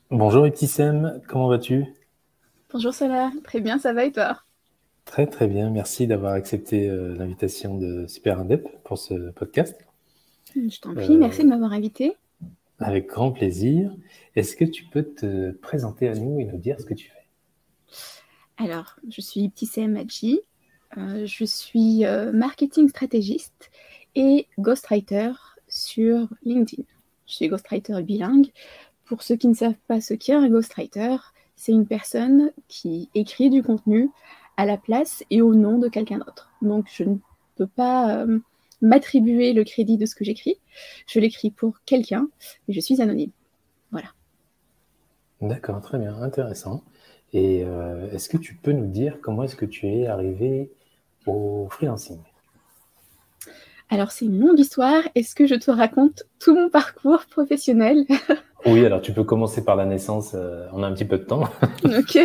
Bonjour Iptissem, comment vas-tu? Bonjour Salah, très bien, ça va et toi? Très très bien, merci d'avoir accepté l'invitation de Super Indep pour ce podcast. Je t'en prie, merci de Euh, m'avoir invité. Avec grand plaisir. Est-ce que tu peux te présenter à nous et nous dire ce que tu fais? Alors, je suis Ibtissem Hadji, je suis marketing stratégiste et ghostwriter sur LinkedIn. Je suis ghostwriter bilingue. Pour ceux qui ne savent pas ce qu'est un ghostwriter, c'est une personne qui écrit du contenu à la place et au nom de quelqu'un d'autre. Donc, je ne peux pas m'attribuer le crédit de ce que j'écris. Je l'écris pour quelqu'un, mais je suis anonyme. Voilà. D'accord, très bien, intéressant. Et est-ce que tu peux nous dire comment est-ce que tu es arrivé au freelancing? Alors, c'est une longue histoire. Est-ce que je te raconte tout mon parcours professionnel? Oui, alors tu peux commencer par la naissance, on a un petit peu de temps. Ok.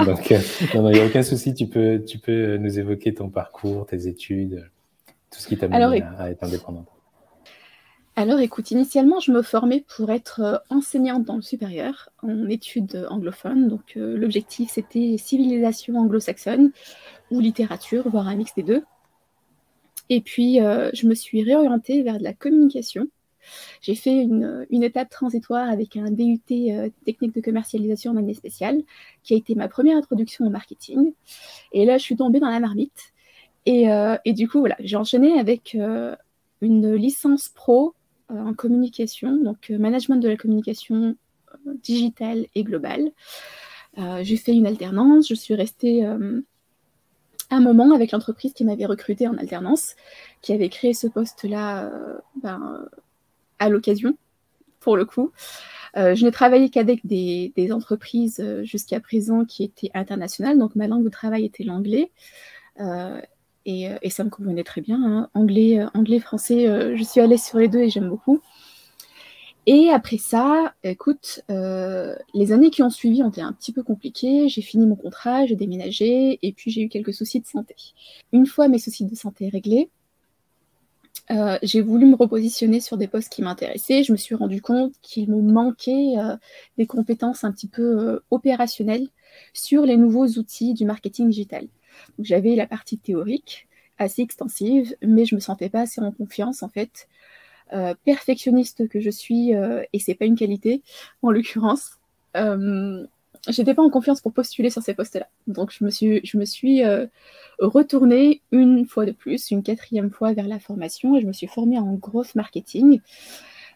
Donc, non, il n'y a aucun souci, tu peux nous évoquer ton parcours, tes études, tout ce qui t'a Alors, mené à être indépendante. alors, écoute, initialement, je me formais pour être enseignante dans le supérieur en études anglophones. Donc, l'objectif, c'était civilisation anglo-saxonne ou littérature, voire un mix des deux. Et puis, je me suis réorientée vers de la communication. J'ai fait une étape transitoire avec un DUT technique de commercialisation en année spéciale, qui a été ma première introduction au marketing. Et là, je suis tombée dans la marmite. Et du coup, voilà, j'ai enchaîné avec une licence pro en communication, donc management de la communication digitale et globale. J'ai fait une alternance, je suis restée un moment avec l'entreprise qui m'avait recrutée en alternance, qui avait créé ce poste-là à l'occasion, pour le coup. Je n'ai travaillé qu'avec des entreprises jusqu'à présent qui étaient internationales, donc ma langue de travail était l'anglais. Euh, et ça me convenait très bien, hein. Anglais, français, je suis à l'aise sur les deux et j'aime beaucoup. Et après ça, écoute, les années qui ont suivi ont été un petit peu compliquées. J'ai fini mon contrat, j'ai déménagé et puis j'ai eu quelques soucis de santé. Une fois mes soucis de santé réglés, j'ai voulu me repositionner sur des postes qui m'intéressaient. Je me suis rendu compte qu'il me manquait des compétences un petit peu opérationnelles sur les nouveaux outils du marketing digital. Donc, j'avais la partie théorique assez extensive, mais je me sentais pas assez en confiance en fait. Perfectionniste que je suis, et c'est pas une qualité en l'occurrence, j'étais pas en confiance pour postuler sur ces postes-là. Donc je me suis retournée une fois de plus, une quatrième fois vers la formation, et je me suis formée en growth marketing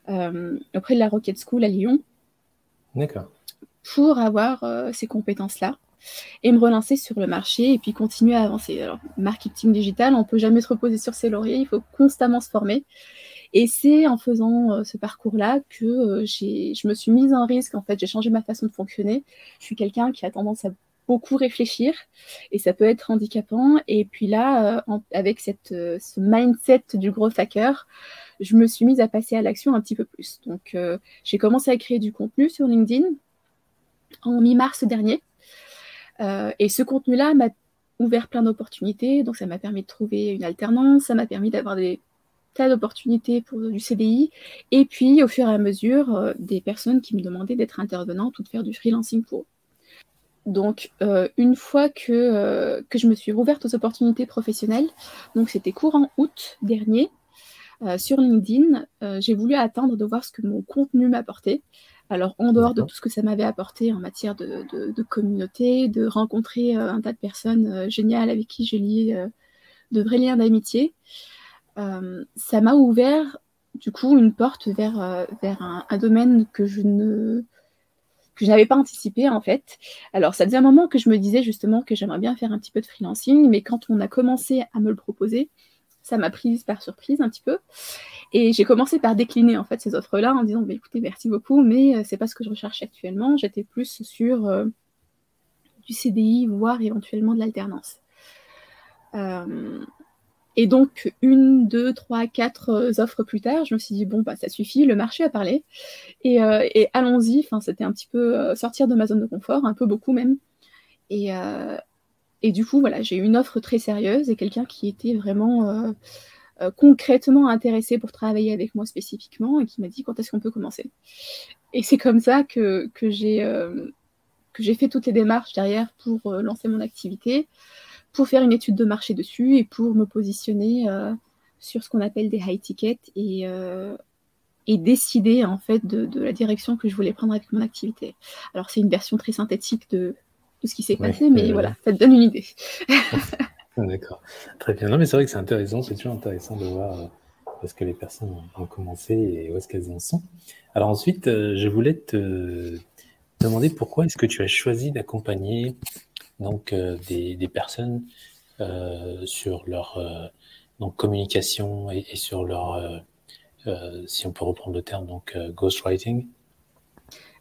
auprès de la Rocket School à Lyon D'accord. pour avoir ces compétences-là et me relancer sur le marché et puis continuer à avancer. Alors, marketing digital, on ne peut jamais se reposer sur ses lauriers, il faut constamment se former. Et c'est en faisant ce parcours-là que je me suis mise en risque. En fait, j'ai changé ma façon de fonctionner. Je suis quelqu'un qui a tendance à beaucoup réfléchir et ça peut être handicapant. Et puis là, avec ce mindset du gros hacker, je me suis mise à passer à l'action un petit peu plus. Donc, j'ai commencé à créer du contenu sur LinkedIn en mi-mars dernier. Et ce contenu-là m'a ouvert plein d'opportunités. Donc, ça m'a permis de trouver une alternance, ça m'a permis d'avoir des tas d'opportunités pour du CDI. Et puis, au fur et à mesure, des personnes qui me demandaient d'être intervenante ou de faire du freelancing pour eux. Donc, une fois que je me suis rouverte aux opportunités professionnelles, donc c'était courant août dernier, sur LinkedIn, j'ai voulu attendre de voir ce que mon contenu m'apportait. Alors, en dehors de D'accord. tout ce que ça m'avait apporté en matière de communauté, de rencontrer un tas de personnes géniales avec qui j'ai lié de vrais liens d'amitié, ça m'a ouvert du coup une porte vers un domaine que je n'avais pas anticipé en fait. Alors ça faisait un moment que je me disais justement que j'aimerais bien faire un petit peu de freelancing, mais quand on a commencé à me le proposer, ça m'a prise par surprise un petit peu. Et j'ai commencé par décliner en fait ces offres-là en disant bah, écoutez, merci beaucoup, mais c'est pas ce que je recherche actuellement. J'étais plus sur du CDI, voire éventuellement de l'alternance. Euh, Et donc, une, deux, trois, quatre offres plus tard, je me suis dit, bon, bah, ça suffit, le marché a parlé. Et allons-y, enfin, c'était un petit peu sortir de ma zone de confort, un peu beaucoup même. Et, euh, et du coup, voilà, j'ai eu une offre très sérieuse et quelqu'un qui était vraiment concrètement intéressé pour travailler avec moi spécifiquement et qui m'a dit quand est-ce qu'on peut commencer. Et c'est comme ça que j'ai fait toutes les démarches derrière pour lancer mon activité, pour faire une étude de marché dessus et pour me positionner sur ce qu'on appelle des high tickets et décider en fait de la direction que je voulais prendre avec mon activité. Alors c'est une version très synthétique de ce qui s'est passé, mais voilà, ça te donne une idée. D'accord, très bien. Non, mais c'est vrai que c'est intéressant, c'est toujours intéressant de voir où est-ce que les personnes ont commencé et où est-ce qu'elles en sont. Alors ensuite, je voulais te demander pourquoi est-ce que tu as choisi d'accompagner donc des personnes sur leur donc communication et sur leur si on peut reprendre le terme donc ghostwriting.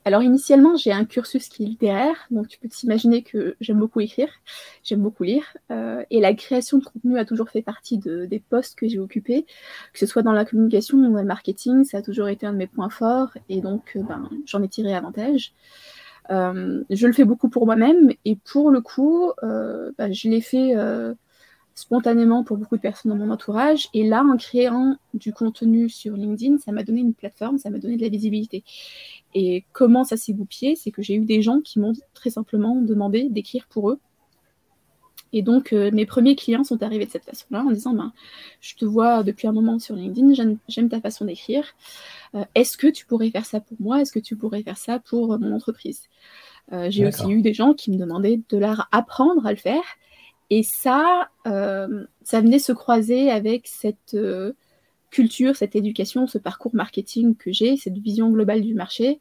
Alors initialement, j'ai un cursus qui est littéraire, donc tu peux t'imaginer que j'aime beaucoup écrire, j'aime beaucoup lire, et la création de contenu a toujours fait partie des postes que j'ai occupés, que ce soit dans la communication ou dans le marketing, ça a toujours été un de mes points forts, et donc j'en ai tiré avantage. Je le fais beaucoup pour moi-même, et pour le coup, je l'ai fait spontanément pour beaucoup de personnes dans mon entourage, et là, en créant du contenu sur LinkedIn, ça m'a donné une plateforme, ça m'a donné de la visibilité. Et comment ça s'est goupillé, c'est que j'ai eu des gens qui m'ont très simplement demandé d'écrire pour eux. Et donc, mes premiers clients sont arrivés de cette façon-là, en disant je te vois depuis un moment sur LinkedIn, j'aime ta façon d'écrire. Est-ce que tu pourrais faire ça pour moi? Est-ce que tu pourrais faire ça pour mon entreprise? J'ai aussi eu des gens qui me demandaient de leur apprendre à le faire. Et ça venait se croiser avec cette culture, cette éducation, ce parcours marketing que j'ai, cette vision globale du marché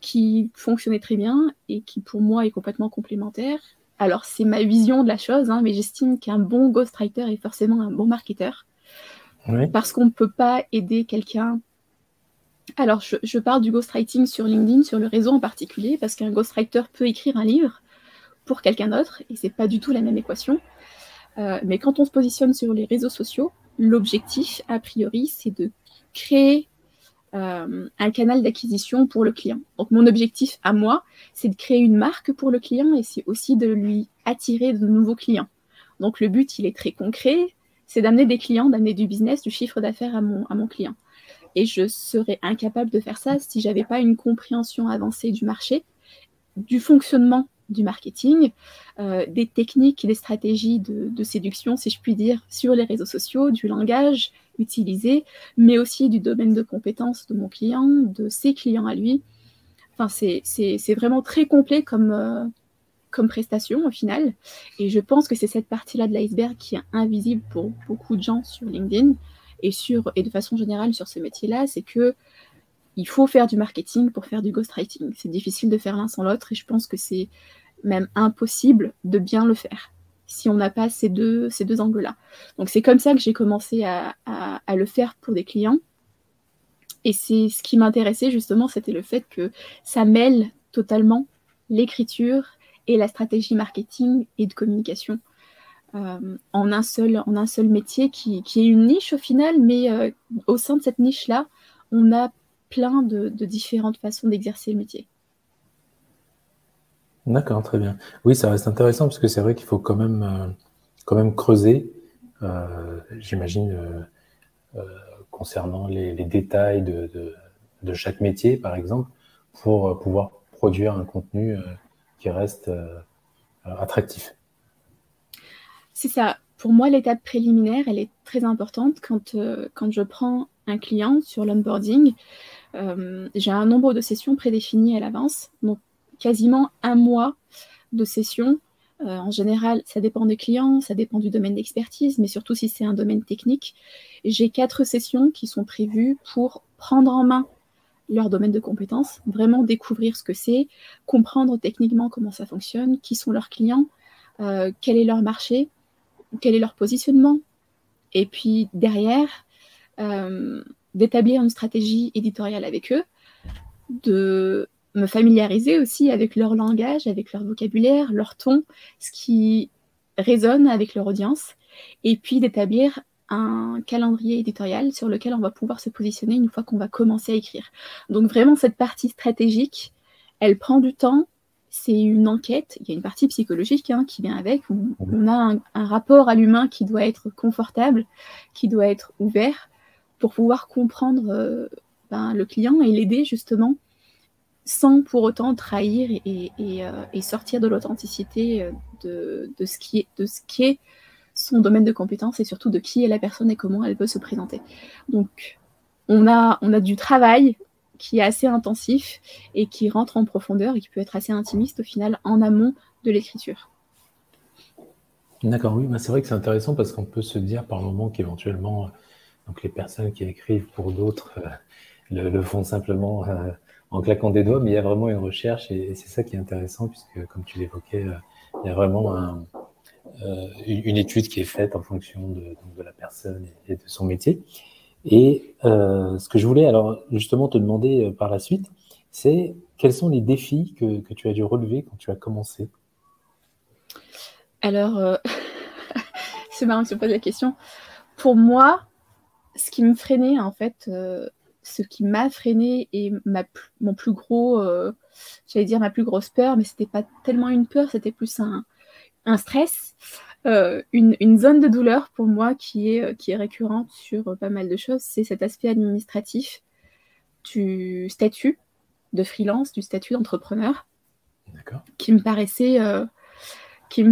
qui fonctionnait très bien et qui pour moi est complètement complémentaire. Alors c'est ma vision de la chose, hein, mais j'estime qu'un bon ghostwriter est forcément un bon marketeur. Oui. Parce qu'on ne peut pas aider quelqu'un. Alors je parle du ghostwriting sur LinkedIn, sur le réseau en particulier, parce qu'un ghostwriter peut écrire un livre pour quelqu'un d'autre, et c'est pas du tout la même équation. Mais quand on se positionne sur les réseaux sociaux, l'objectif, a priori, c'est de créer un canal d'acquisition pour le client. Donc mon objectif à moi, c'est de créer une marque pour le client et c'est aussi de lui attirer de nouveaux clients. Donc le but, il est très concret, c'est d'amener des clients, d'amener du business, du chiffre d'affaires à mon client. Et je serais incapable de faire ça si j'avais pas une compréhension avancée du marché, du fonctionnement du marketing, des techniques, des stratégies de séduction, si je puis dire, sur les réseaux sociaux, du langage utilisé, mais aussi du domaine de compétences de mon client, de ses clients à lui. Enfin, c'est vraiment très complet comme prestation au final. Et je pense que c'est cette partie-là de l'iceberg qui est invisible pour beaucoup de gens sur LinkedIn et de façon générale sur ce métier-là, c'est que il faut faire du marketing pour faire du ghostwriting. C'est difficile de faire l'un sans l'autre et je pense que c'est même impossible de bien le faire si on n'a pas ces deux angles-là. Donc c'est comme ça que j'ai commencé à le faire pour des clients. Et c'est ce qui m'intéressait justement, c'était le fait que ça mêle totalement l'écriture et la stratégie marketing et de communication en un seul métier qui est une niche au final, mais au sein de cette niche-là, on a plein de différentes façons d'exercer le métier. D'accord, très bien. Oui, ça reste intéressant parce que c'est vrai qu'il faut quand même creuser, j'imagine, concernant les détails de chaque métier, par exemple, pour pouvoir produire un contenu qui reste attractif. C'est ça. Pour moi, l'étape préliminaire, elle est très importante quand je prends un client sur l'onboarding. J'ai un nombre de sessions prédéfinies à l'avance, donc quasiment un mois de sessions. En général, ça dépend des clients, ça dépend du domaine d'expertise, mais surtout si c'est un domaine technique. J'ai 4 sessions qui sont prévues pour prendre en main leur domaine de compétences, vraiment découvrir ce que c'est, comprendre techniquement comment ça fonctionne, qui sont leurs clients, quel est leur marché, quel est leur positionnement, et puis derrière, d'établir une stratégie éditoriale avec eux, de me familiariser aussi avec leur langage, avec leur vocabulaire, leur ton, ce qui résonne avec leur audience, et puis d'établir un calendrier éditorial sur lequel on va pouvoir se positionner une fois qu'on va commencer à écrire. Donc vraiment, cette partie stratégique, elle prend du temps, c'est une enquête, il y a une partie psychologique qui vient avec, où on a un rapport à l'humain qui doit être confortable, qui doit être ouvert, pour pouvoir comprendre le client et l'aider justement sans pour autant trahir et sortir de l'authenticité de ce qui est son domaine de compétence et surtout de qui est la personne et comment elle peut se présenter. Donc, on a du travail qui est assez intensif et qui rentre en profondeur et qui peut être assez intimiste au final en amont de l'écriture. D'accord, oui, c'est vrai que c'est intéressant parce qu'on peut se dire par moment qu'éventuellement, donc les personnes qui écrivent pour d'autres le font simplement en claquant des doigts, mais il y a vraiment une recherche et c'est ça qui est intéressant puisque, comme tu l'évoquais, il y a vraiment une étude qui est faite en fonction de la personne et de son métier. Et ce que je voulais alors justement te demander par la suite, c'est quels sont les défis que tu as dû relever quand tu as commencé? Alors, c'est marrant que tu me poses la question. Pour moi, ce qui me freinait, en fait, ce qui m'a freiné et mon plus gros, j'allais dire ma plus grosse peur, mais c'était pas tellement une peur, c'était plus un stress, une zone de douleur pour moi qui est récurrente sur pas mal de choses, c'est cet aspect administratif du statut de freelance, du statut d'entrepreneur, qui me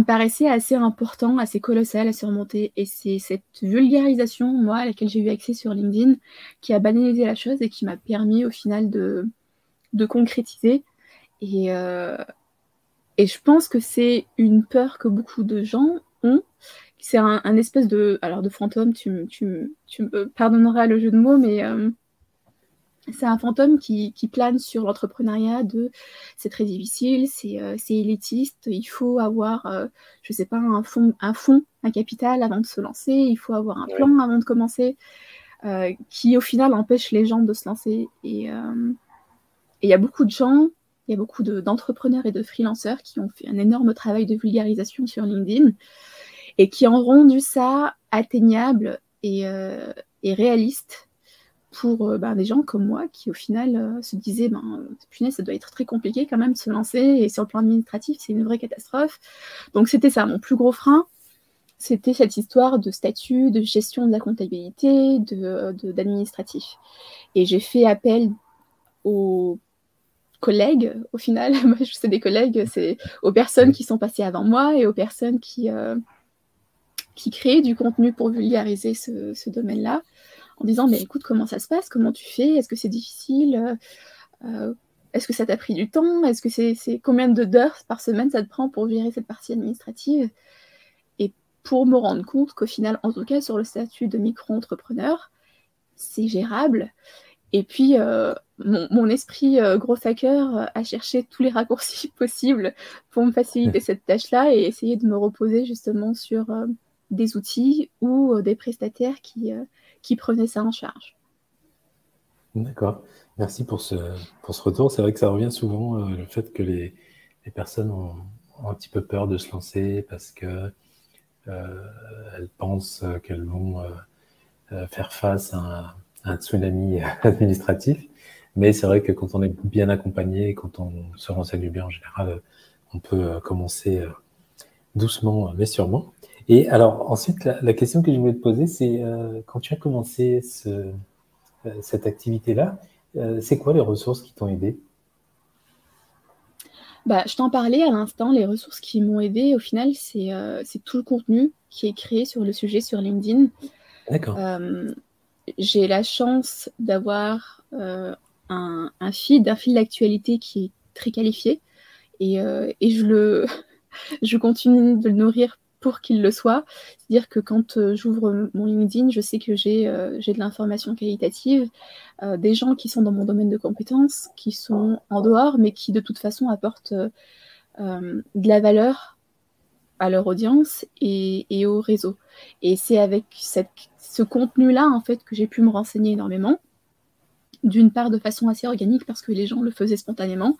paraissait assez important, assez colossal à surmonter. Et c'est cette vulgarisation, moi, à laquelle j'ai eu accès sur LinkedIn, qui a banalisé la chose et qui m'a permis au final de concrétiser. Et je pense que c'est une peur que beaucoup de gens ont. C'est un espèce de fantôme, tu me pardonneras le jeu de mots, mais c'est un fantôme qui plane sur l'entrepreneuriat c'est très difficile, c'est élitiste, il faut avoir, je sais pas, un capital avant de se lancer, il faut avoir un plan avant de commencer, qui au final empêche les gens de se lancer. Et il y a beaucoup de gens, il y a beaucoup d'entrepreneurs et de freelanceurs qui ont fait un énorme travail de vulgarisation sur LinkedIn et qui ont rendu ça atteignable et réaliste pour des gens comme moi qui au final se disaient punaise, ça doit être très compliqué quand même de se lancer et sur le plan administratif c'est une vraie catastrophe. Donc c'était ça mon plus gros frein, c'était cette histoire de statut, de gestion de la comptabilité, d'administratif. Et j'ai fait appel aux collègues au final, moi je sais des collègues, c'est aux personnes qui sont passées avant moi et aux personnes qui créent du contenu pour vulgariser ce domaine-là, en disant mais écoute, comment ça se passe, comment tu fais, est-ce que c'est difficile, est-ce que ça t'a pris du temps, est-ce que c'est combien d'heures par semaine ça te prend pour gérer cette partie administrative, et pour me rendre compte qu'au final, en tout cas sur le statut de micro-entrepreneur, c'est gérable. Et puis mon esprit gros hacker a cherché tous les raccourcis possibles pour me faciliter cette tâche-là et essayer de me reposer justement sur des outils ou des prestataires qui prenaient ça en charge. D'accord. Merci pour ce retour. C'est vrai que ça revient souvent, le fait que les personnes ont un petit peu peur de se lancer parce que elles pensent qu'elles vont faire face à un tsunami administratif. Mais c'est vrai que quand on est bien accompagné, quand on se renseigne bien en général, on peut commencer doucement mais sûrement. Et alors ensuite, la question que je voulais te poser, c'est quand tu as commencé cette activité-là, c'est quoi les ressources qui t'ont aidé? Je t'en parlais à l'instant, les ressources qui m'ont aidé, au final, c'est tout le contenu qui est créé sur le sujet sur LinkedIn. D'accord. J'ai la chance d'avoir un fil d'actualité qui est très qualifié et je continue de le nourrir pour qu'il le soit. C'est-à-dire que quand j'ouvre mon LinkedIn, je sais que j'ai de l'information qualitative, des gens qui sont dans mon domaine de compétences, qui sont en dehors, mais qui de toute façon apportent de la valeur à leur audience et au réseau. Et c'est avec ce contenu-là, en fait, que j'ai pu me renseigner énormément. D'une part, de façon assez organique, parce que les gens le faisaient spontanément.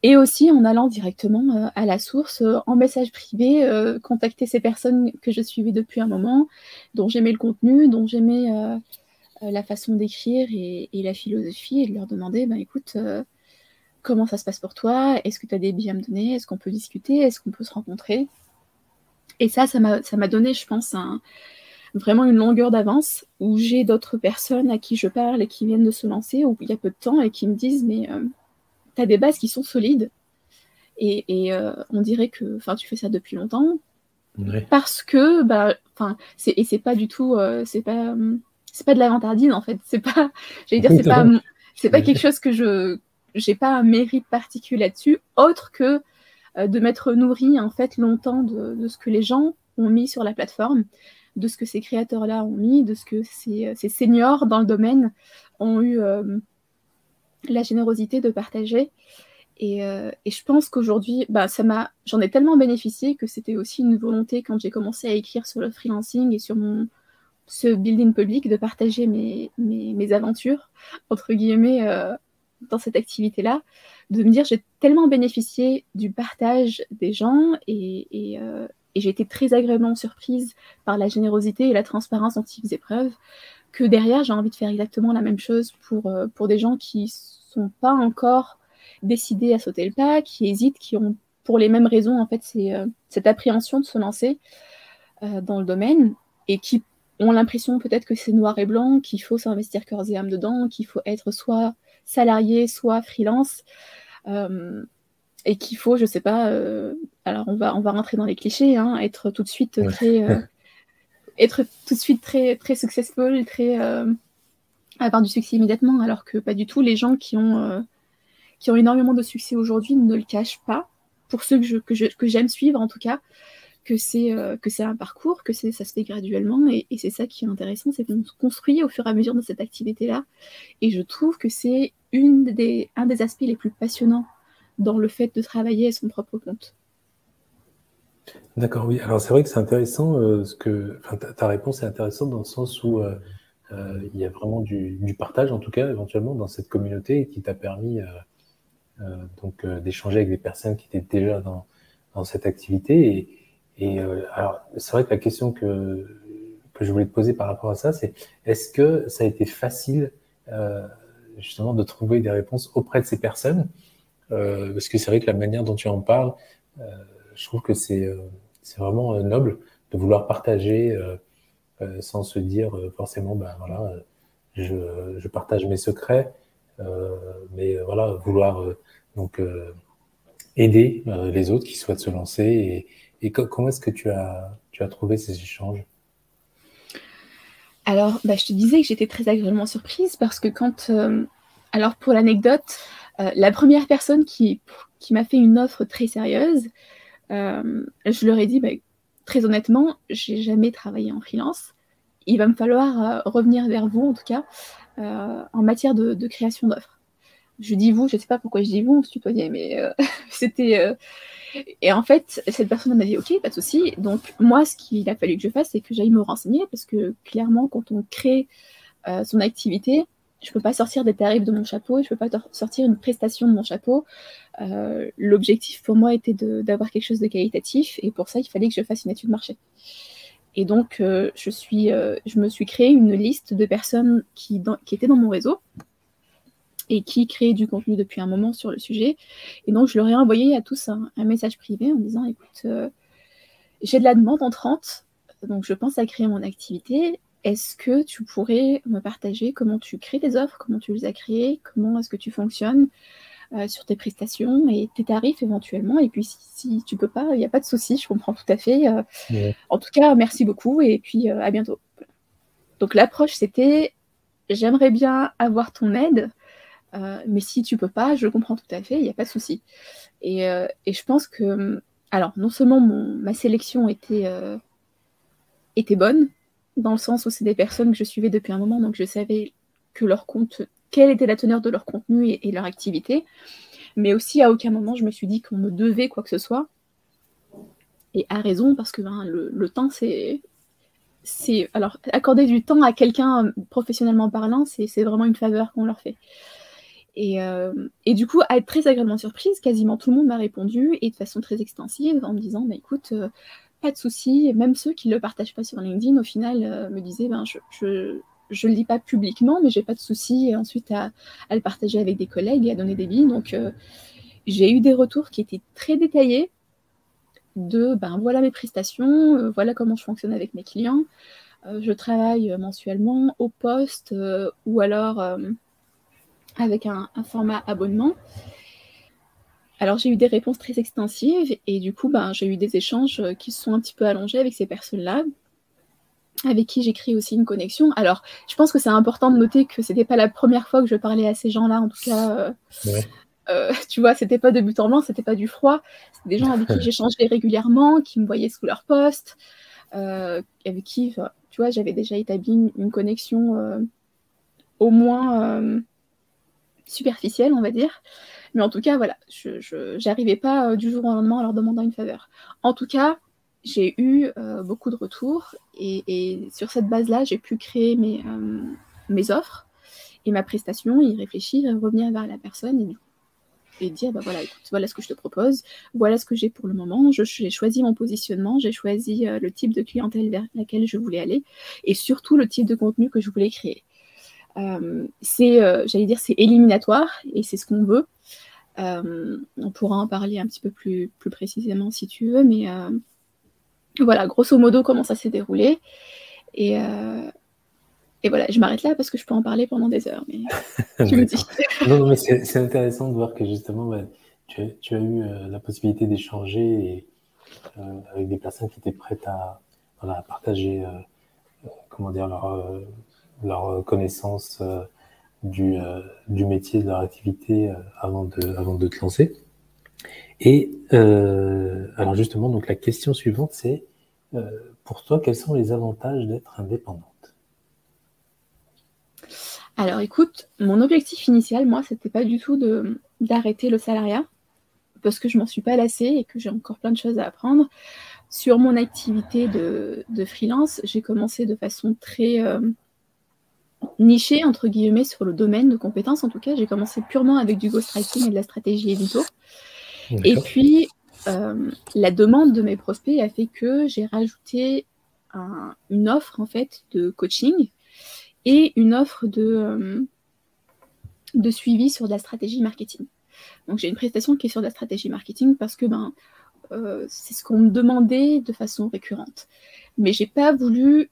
Et aussi en allant directement à la source, en message privé, contacter ces personnes que je suivais depuis un moment, dont j'aimais le contenu, dont j'aimais la façon d'écrire et la philosophie, et de leur demander, écoute, comment ça se passe pour toi? Est-ce que tu as des billes à me donner? Est-ce qu'on peut discuter? Est-ce qu'on peut se rencontrer? Et ça m'a donné, je pense, vraiment une longueur d'avance, où j'ai d'autres personnes à qui je parle et qui viennent de se lancer, ou il y a peu de temps, et qui me disent, mais as des bases qui sont solides. Et on dirait que tu fais ça depuis longtemps. Ouais. Parce que, c'est pas du tout, c'est pas de la vantardine en fait. C'est pas, j'allais dire, c'est pas quelque chose que j'ai pas un mérite particulier là-dessus, autre que de m'être nourri en fait longtemps de ce que les gens ont mis sur la plateforme, de ce que ces créateurs-là ont mis, de ce que ces seniors dans le domaine ont eu la générosité de partager. Et je pense qu'aujourd'hui, j'en ai tellement bénéficié que c'était aussi une volonté quand j'ai commencé à écrire sur le freelancing et sur ce building public de partager mes aventures, entre guillemets, dans cette activité-là, de me dire j'ai tellement bénéficié du partage des gens et j'ai été très agréablement surprise par la générosité et la transparence dont ils faisaient preuve, que derrière j'ai envie de faire exactement la même chose pour des gens qui sont pas encore décidés à sauter le pas, qui hésitent, qui ont pour les mêmes raisons en fait cette appréhension de se lancer dans le domaine et qui ont l'impression peut-être que c'est noir et blanc, qu'il faut s'investir corps et âme dedans, qu'il faut être soit salarié, soit freelance, et qu'il faut, je sais pas, alors on va rentrer dans les clichés, hein, être tout de suite très très successful, avoir du succès immédiatement, alors que pas du tout. Les gens qui ont énormément de succès aujourd'hui ne le cachent pas, pour ceux que j'aime suivre en tout cas, que c'est un parcours, que ça se fait graduellement, et c'est ça qui est intéressant, c'est qu'on se construit au fur et à mesure de cette activité-là, et je trouve que c'est un des aspects les plus passionnants dans le fait de travailler à son propre compte. D'accord, oui. Alors c'est vrai que c'est intéressant, ta réponse est intéressante dans le sens où il y a vraiment du partage, en tout cas, éventuellement, dans cette communauté qui t'a permis d'échanger avec des personnes qui étaient déjà dans cette activité. Alors, c'est vrai que la question que je voulais te poser par rapport à ça, c'est est-ce que ça a été facile justement de trouver des réponses auprès de ces personnes, parce que c'est vrai que la manière dont tu en parles, je trouve que c'est vraiment noble de vouloir partager sans se dire forcément, je partage mes secrets, mais voilà, vouloir aider les autres qui souhaitent se lancer. Et comment est-ce que tu as trouvé ces échanges? Alors, je te disais que j'étais très agréablement surprise parce que alors pour l'anecdote, la première personne qui m'a fait une offre très sérieuse, je leur ai dit, très honnêtement, j'ai jamais travaillé en freelance. Il va me falloir revenir vers vous, en tout cas, en matière de création d'offres. Je dis vous, je sais pas pourquoi je dis vous, on se tutoyait, mais c'était... Et en fait, cette personne m'a dit, ok, pas de souci. Donc moi, ce qu'il a fallu que je fasse, c'est que j'aille me renseigner, parce que clairement, quand on crée son activité, je peux pas sortir des tarifs de mon chapeau, je peux pas sortir une prestation de mon chapeau. L'objectif pour moi était d'avoir quelque chose de qualitatif, et pour ça, il fallait que je fasse une étude marché. Et donc, je me suis créé une liste de personnes qui étaient dans mon réseau et qui créaient du contenu depuis un moment sur le sujet. Et donc, je leur ai envoyé à tous un message privé en disant, écoute, j'ai de la demande entrante, donc je pense à créer mon activité. Est-ce que tu pourrais me partager comment tu crées tes offres, comment tu les as créées, comment est-ce que tu fonctionnes sur tes prestations et tes tarifs éventuellement. Et puis si tu peux pas, il n'y a pas de souci, je comprends tout à fait. En tout cas, merci beaucoup et puis à bientôt. Donc l'approche, c'était, j'aimerais bien avoir ton aide, mais si tu peux pas, je comprends tout à fait, il n'y a pas de souci. Et je pense que, alors non seulement ma sélection était bonne, dans le sens où c'est des personnes que je suivais depuis un moment, donc je savais que quelle était la teneur de leur contenu et leur activité, mais aussi à aucun moment je me suis dit qu'on me devait quoi que ce soit, et à raison, parce que le temps, alors accorder du temps à quelqu'un professionnellement parlant, c'est vraiment une faveur qu'on leur fait. Et du coup, à être très agréablement surprise, quasiment tout le monde m'a répondu, et de façon très extensive, en me disant, écoute, pas de souci, et même ceux qui ne le partagent pas sur LinkedIn, au final, me disaient, je le dis pas publiquement, mais j'ai pas de souci, et ensuite à le partager avec des collègues et à donner des billes. Donc, j'ai eu des retours qui étaient très détaillés, de, voilà mes prestations, voilà comment je fonctionne avec mes clients, je travaille mensuellement au poste, ou alors avec un format abonnement. Alors, j'ai eu des réponses très extensives et du coup, j'ai eu des échanges qui se sont un petit peu allongés avec ces personnes-là, avec qui j'ai créé aussi une connexion. Alors, je pense que c'est important de noter que c'était pas la première fois que je parlais à ces gens-là, en tout cas, Ouais. tu vois, c'était pas de but en blanc, c'était pas du froid. C'était des gens avec qui j'échangeais régulièrement, qui me voyaient sous leur poste, avec qui, tu vois, j'avais déjà établi une connexion au moins superficielle, on va dire. Mais en tout cas, voilà, je n'arrivais pas du jour au lendemain en leur demandant une faveur. En tout cas, j'ai eu beaucoup de retours et sur cette base-là, j'ai pu créer mes offres et ma prestation, y réfléchir, revenir vers la personne et dire, voilà, écoute, voilà ce que je te propose, voilà ce que j'ai pour le moment, j'ai choisi mon positionnement, j'ai choisi le type de clientèle vers laquelle je voulais aller et surtout le type de contenu que je voulais créer. J'allais dire, c'est éliminatoire et c'est ce qu'on veut. On pourra en parler un petit peu plus précisément si tu veux, mais voilà, grosso modo, comment ça s'est déroulé. Et voilà, je m'arrête là parce que je peux en parler pendant des heures, mais tu me dis. Non, mais c'est intéressant de voir que justement, tu as eu la possibilité d'échanger avec des personnes qui étaient prêtes à partager comment dire, leur connaissance du métier, de leur activité avant de te lancer. Et alors justement, donc la question suivante, c'est pour toi, quels sont les avantages d'être indépendante? Alors écoute, mon objectif initial, moi, c'était pas du tout d'arrêter le salariat, parce que je m'en suis pas lassée et que j'ai encore plein de choses à apprendre. Sur mon activité de freelance, j'ai commencé de façon très nichée, entre guillemets, sur le domaine de compétences. En tout cas, j'ai commencé purement avec du ghostwriting et de la stratégie édito. Et puis, la demande de mes prospects a fait que j'ai rajouté une offre, en fait, de coaching et une offre de suivi sur de la stratégie marketing. Donc, j'ai une prestation qui est sur de la stratégie marketing parce que c'est ce qu'on me demandait de façon récurrente. Mais j'ai pas voulu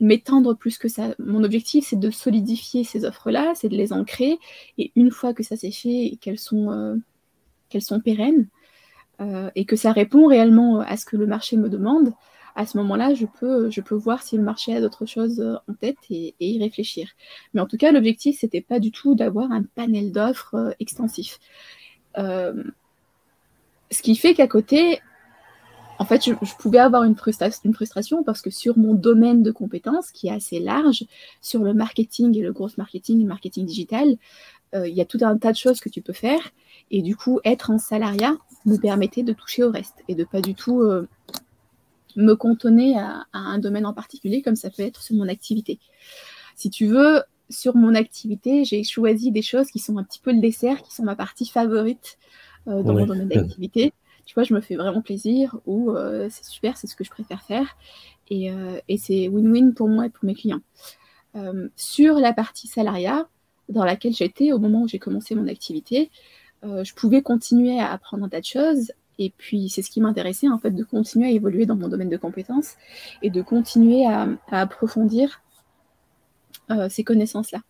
m'étendre plus que ça. Mon objectif, c'est de solidifier ces offres-là, c'est de les ancrer. Et une fois que ça s'est fait et qu'elles sont pérennes et que ça répond réellement à ce que le marché me demande, à ce moment-là, je peux voir si le marché a d'autres choses en tête et y réfléchir. Mais en tout cas, l'objectif, c'était pas du tout d'avoir un panel d'offres extensif. Ce qui fait qu'à côté, en fait, je pouvais avoir une frustration parce que sur mon domaine de compétences, qui est assez large, sur le marketing et le growth marketing et le marketing digital, il y a tout un tas de choses que tu peux faire. Et du coup, être en salariat me permettait de toucher au reste et de pas du tout me cantonner à un domaine en particulier comme ça peut être sur mon activité. Si tu veux, sur mon activité, j'ai choisi des choses qui sont un petit peu le dessert, qui sont ma partie favorite dans mon domaine d'activité. Tu vois, je me fais vraiment plaisir ou c'est super, c'est ce que je préfère faire. Et c'est win-win pour moi et pour mes clients. Sur la partie salariat, dans laquelle j'étais au moment où j'ai commencé mon activité, je pouvais continuer à apprendre un tas de choses. Et puis, c'est ce qui m'intéressait, en fait, de continuer à évoluer dans mon domaine de compétences et de continuer à approfondir ces connaissances-là.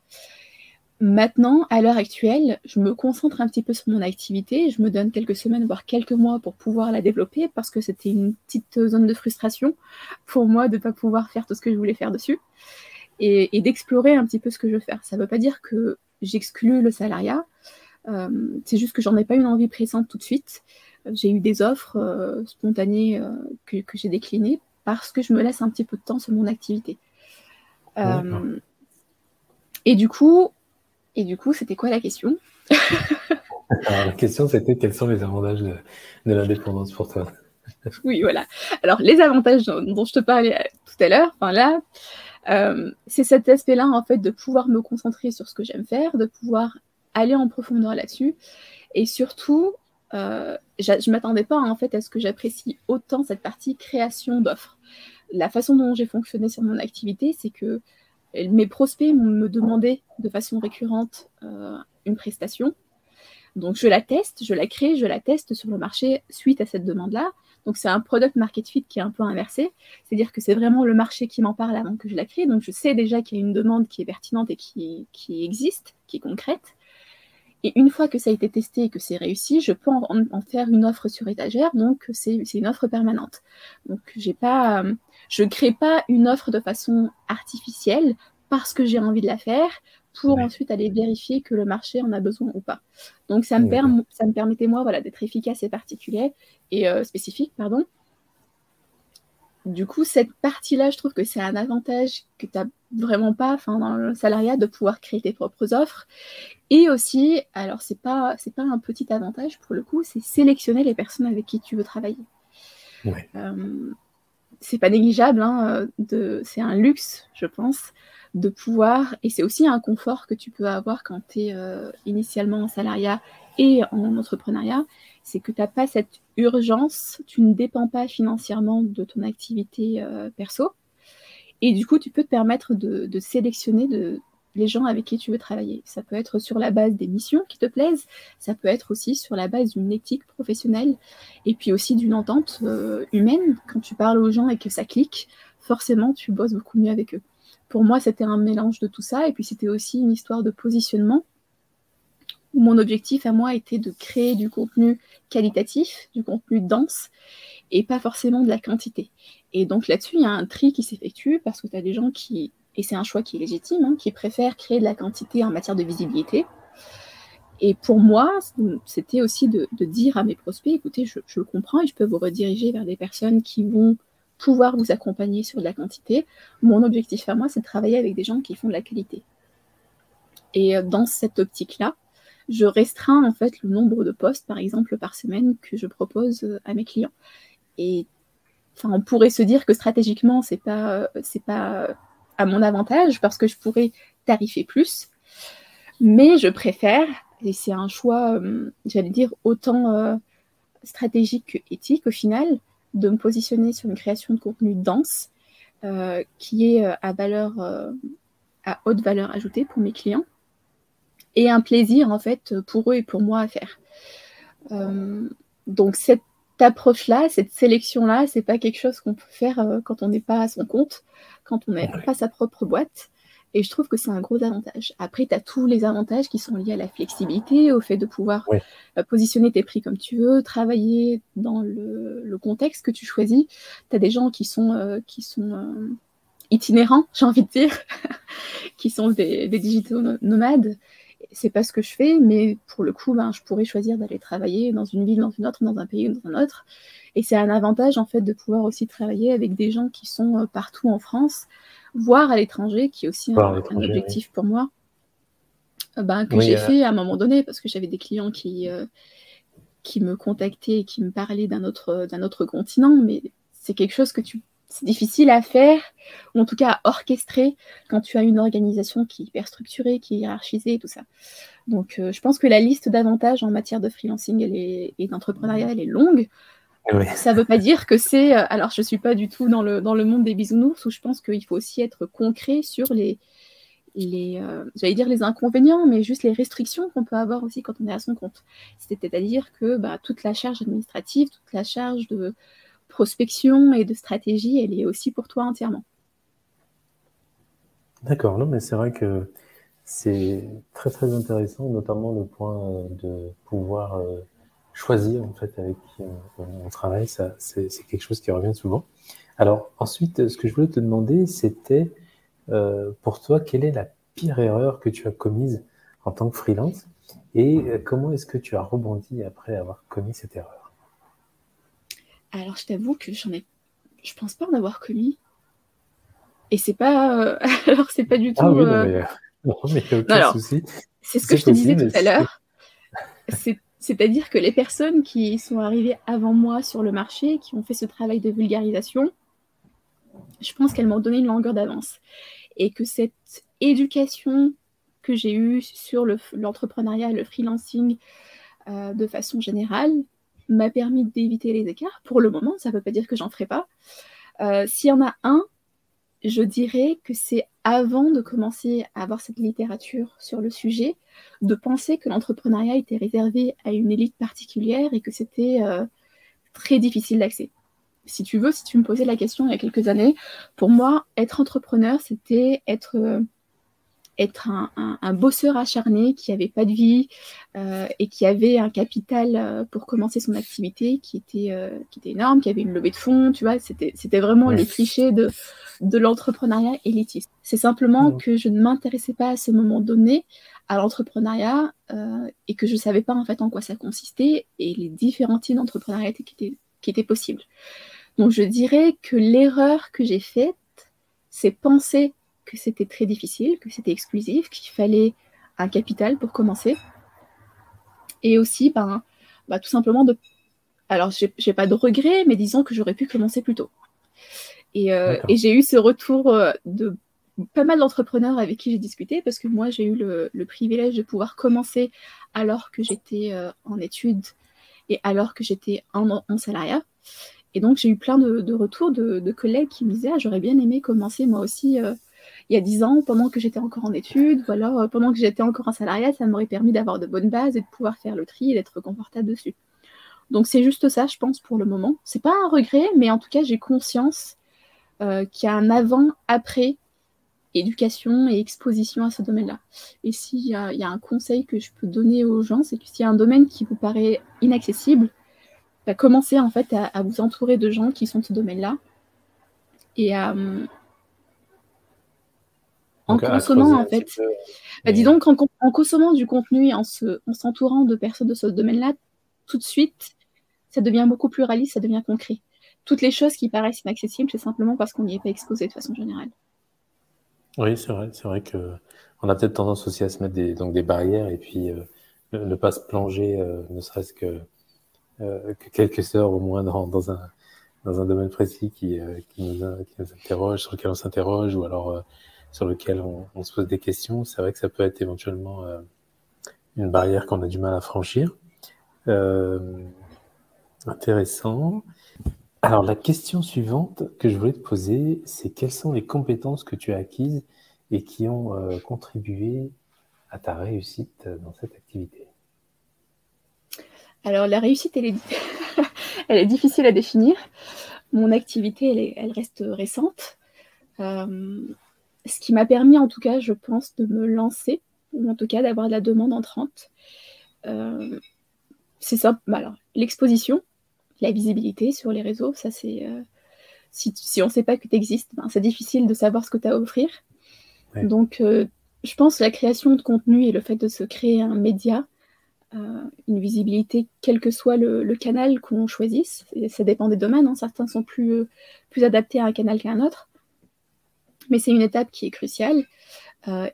Maintenant, à l'heure actuelle, je me concentre un petit peu sur mon activité. Je me donne quelques semaines, voire quelques mois pour pouvoir la développer parce que c'était une petite zone de frustration pour moi de ne pas pouvoir faire tout ce que je voulais faire dessus et d'explorer un petit peu ce que je veux faire. Ça ne veut pas dire que j'exclus le salariat. C'est juste que j'en ai pas une envie pressante tout de suite. J'ai eu des offres spontanées que j'ai déclinées parce que je me laisse un petit peu de temps sur mon activité. Et du coup, c'était quoi la question? Alors, la question, c'était quels sont les avantages de l'indépendance pour toi? Oui, voilà. Alors, les avantages dont je te parlais tout à l'heure, là, c'est cet aspect-là, en fait, de pouvoir me concentrer sur ce que j'aime faire, de pouvoir aller en profondeur là-dessus. Et surtout, je ne m'attendais pas, en fait, à ce que j'apprécie autant cette partie création d'offres. La façon dont j'ai fonctionné sur mon activité, c'est que mes prospects me demandaient de façon récurrente une prestation. Donc, je la teste, je la crée, je la teste sur le marché suite à cette demande-là. Donc, c'est un product market fit qui est un peu inversé. C'est-à-dire que c'est vraiment le marché qui m'en parle avant que je la crée. Donc, je sais déjà qu'il y a une demande qui est pertinente et qui existe, qui est concrète. Et une fois que ça a été testé et que c'est réussi, je peux en faire une offre sur étagère, donc c'est une offre permanente. Donc je ne crée pas une offre de façon artificielle parce que j'ai envie de la faire, pour ensuite aller vérifier que le marché en a besoin ou pas. Donc ça me permettait, moi, voilà, d'être efficace et particulier et spécifique, pardon. Du coup, cette partie-là, je trouve que c'est un avantage que tu n'as vraiment pas dans le salariat, de pouvoir créer tes propres offres. Et aussi, alors c'est pas un petit avantage pour le coup, c'est sélectionner les personnes avec qui tu veux travailler. Ouais. C'est pas négligeable, hein, c'est un luxe, je pense, de pouvoir, et c'est aussi un confort que tu peux avoir quand tu es initialement en salariat et en entrepreneuriat, c'est que tu n'as pas cette urgence, tu ne dépends pas financièrement de ton activité perso, et du coup tu peux te permettre de sélectionner les gens avec qui tu veux travailler. Ça peut être sur la base des missions qui te plaisent, ça peut être aussi sur la base d'une éthique professionnelle, et puis aussi d'une entente humaine. Quand tu parles aux gens et que ça clique, forcément tu bosses beaucoup mieux avec eux. Pour moi, c'était un mélange de tout ça, et puis c'était aussi une histoire de positionnement, où mon objectif à moi était de créer du contenu qualitatif, du contenu dense, et pas forcément de la quantité. Et donc là-dessus, il y a un tri qui s'effectue, parce que tu as des gens qui, et c'est un choix qui est légitime, hein, qui préfèrent créer de la quantité en matière de visibilité. Et pour moi, c'était aussi de dire à mes prospects, écoutez, je comprends et je peux vous rediriger vers des personnes qui vont pouvoir vous accompagner sur de la quantité. Mon objectif à moi, c'est de travailler avec des gens qui font de la qualité. Et dans cette optique-là, je restreins en fait le nombre de postes, par exemple, par semaine que je propose à mes clients. Et on pourrait se dire que stratégiquement, c'est pas à mon avantage, parce que je pourrais tarifer plus, mais je préfère, et c'est un choix, j'allais dire, autant stratégique que éthique au final, de me positionner sur une création de contenu dense, qui est à haute valeur ajoutée pour mes clients, et un plaisir en fait pour eux et pour moi à faire. Donc cette approche-là, cette sélection-là, c'est pas quelque chose qu'on peut faire quand on n'est pas à son compte, quand on n'a pas sa propre boîte. Et je trouve que c'est un gros avantage. Après, tu as tous les avantages qui sont liés à la flexibilité, au fait de pouvoir positionner tes prix comme tu veux, travailler dans le contexte que tu choisis. Tu as des gens qui sont itinérants, j'ai envie de dire, qui sont des digitaux nomades. C'est pas ce que je fais, mais pour le coup, je pourrais choisir d'aller travailler dans une ville, dans une autre, dans un pays ou dans un autre. Et c'est un avantage, en fait, de pouvoir aussi travailler avec des gens qui sont partout en France, voire à l'étranger, qui est aussi un objectif pour moi, que j'ai fait à un moment donné, parce que j'avais des clients qui me contactaient et qui me parlaient d'un autre continent, mais c'est quelque chose que c'est difficile à faire, ou en tout cas à orchestrer, quand tu as une organisation qui est hyper structurée, qui est hiérarchisée et tout ça. Donc je pense que la liste d'avantages en matière de freelancing et d'entrepreneuriat, elle est longue. Ça ne veut pas dire que c'est... alors je ne suis pas du tout dans le monde des bisounours, où je pense qu'il faut aussi être concret sur j'allais dire les inconvénients, mais juste les restrictions qu'on peut avoir aussi quand on est à son compte. C'est-à-dire que toute la charge administrative, toute la charge de prospection et de stratégie, elle est aussi pour toi entièrement. D'accord, non, mais c'est vrai que c'est très très intéressant, notamment le point de pouvoir choisir en fait avec qui on travaille. Ça, c'est quelque chose qui revient souvent. Alors ensuite, ce que je voulais te demander, c'était pour toi, quelle est la pire erreur que tu as commise en tant que freelance, et comment est-ce que tu as rebondi après avoir commis cette erreur? Alors je t'avoue que je pense pas en avoir commis. Et c'est pas alors c'est pas du tout oui, non mais aucun souci. C'est ce que je te disais tout à l'heure. C'est-à-dire que les personnes qui sont arrivées avant moi sur le marché, qui ont fait ce travail de vulgarisation, je pense qu'elles m'ont donné une longueur d'avance. Et que cette éducation que j'ai eue sur l'entrepreneuriat, le freelancing de façon générale, m'a permis d'éviter les écarts. Pour le moment, ça ne veut pas dire que j'en ferai pas. S'il y en a un, je dirais que c'est avant de commencer à avoir cette littérature sur le sujet, de penser que l'entrepreneuriat était réservé à une élite particulière et que c'était très difficile d'accès. Si tu me posais la question il y a quelques années, pour moi, être entrepreneur, c'était être être un bosseur acharné qui n'avait pas de vie et qui avait un capital pour commencer son activité qui était énorme, qui avait une levée de fonds, tu vois, c'était vraiment le cliché de l'entrepreneuriat élitiste. C'est simplement que je ne m'intéressais pas à ce moment donné à l'entrepreneuriat et que je ne savais pas en fait en quoi ça consistait et les différents types d'entrepreneuriat qui étaient possibles. Donc je dirais que l'erreur que j'ai faite, c'est penser que c'était très difficile, que c'était exclusif, qu'il fallait un capital pour commencer. Et aussi, tout simplement, alors j'ai pas de regrets, mais disons que j'aurais pu commencer plus tôt. Et j'ai eu ce retour de pas mal d'entrepreneurs avec qui j'ai discuté, parce que moi, j'ai eu le privilège de pouvoir commencer alors que j'étais en études et alors que j'étais en salariat. Et donc, j'ai eu plein de retours de collègues qui me disaient « j'aurais bien aimé commencer moi aussi il y a 10 ans, pendant que j'étais encore en études, ou alors pendant que j'étais encore en salariat, ça m'aurait permis d'avoir de bonnes bases et de pouvoir faire le tri et d'être confortable dessus. » Donc, c'est juste ça, je pense, pour le moment. C'est pas un regret, mais en tout cas, j'ai conscience qu'il y a un avant-après éducation et exposition à ce domaine-là. Et s'il y a un conseil que je peux donner aux gens, c'est que s'il y a un domaine qui vous paraît inaccessible, commencez en fait à vous entourer de gens qui sont de ce domaine-là et en consommant en fait, dis donc en consommant du contenu et en s'entourant de personnes de ce domaine-là, tout de suite, ça devient beaucoup plus réaliste, ça devient concret. Toutes les choses qui paraissent inaccessibles, c'est simplement parce qu'on n'y est pas exposé de façon générale. Oui, c'est vrai que on a peut-être tendance aussi à se mettre des barrières et puis ne pas se plonger, ne serait-ce que quelques heures au moins dans un domaine précis qui nous interroge, sur lequel on s'interroge ou alors sur lequel on se pose des questions. C'est vrai que ça peut être éventuellement une barrière qu'on a du mal à franchir. Intéressant. Alors, la question suivante que je voulais te poser, c'est quelles sont les compétences que tu as acquises et qui ont contribué à ta réussite dans cette activité? Alors, la réussite, elle est difficile à définir. Mon activité, elle reste récente. Ce qui m'a permis, en tout cas, je pense, de me lancer, ou en tout cas d'avoir de la demande entrante. C'est ça. Alors, l'exposition, la visibilité sur les réseaux, ça c'est... si on ne sait pas que tu existes, c'est difficile de savoir ce que tu as à offrir. Ouais. Donc, je pense que la création de contenu et le fait de se créer un média, une visibilité, quel que soit le canal qu'on choisisse, ça dépend des domaines, hein. Certains sont plus adaptés à un canal qu'à un autre, mais c'est une étape qui est cruciale.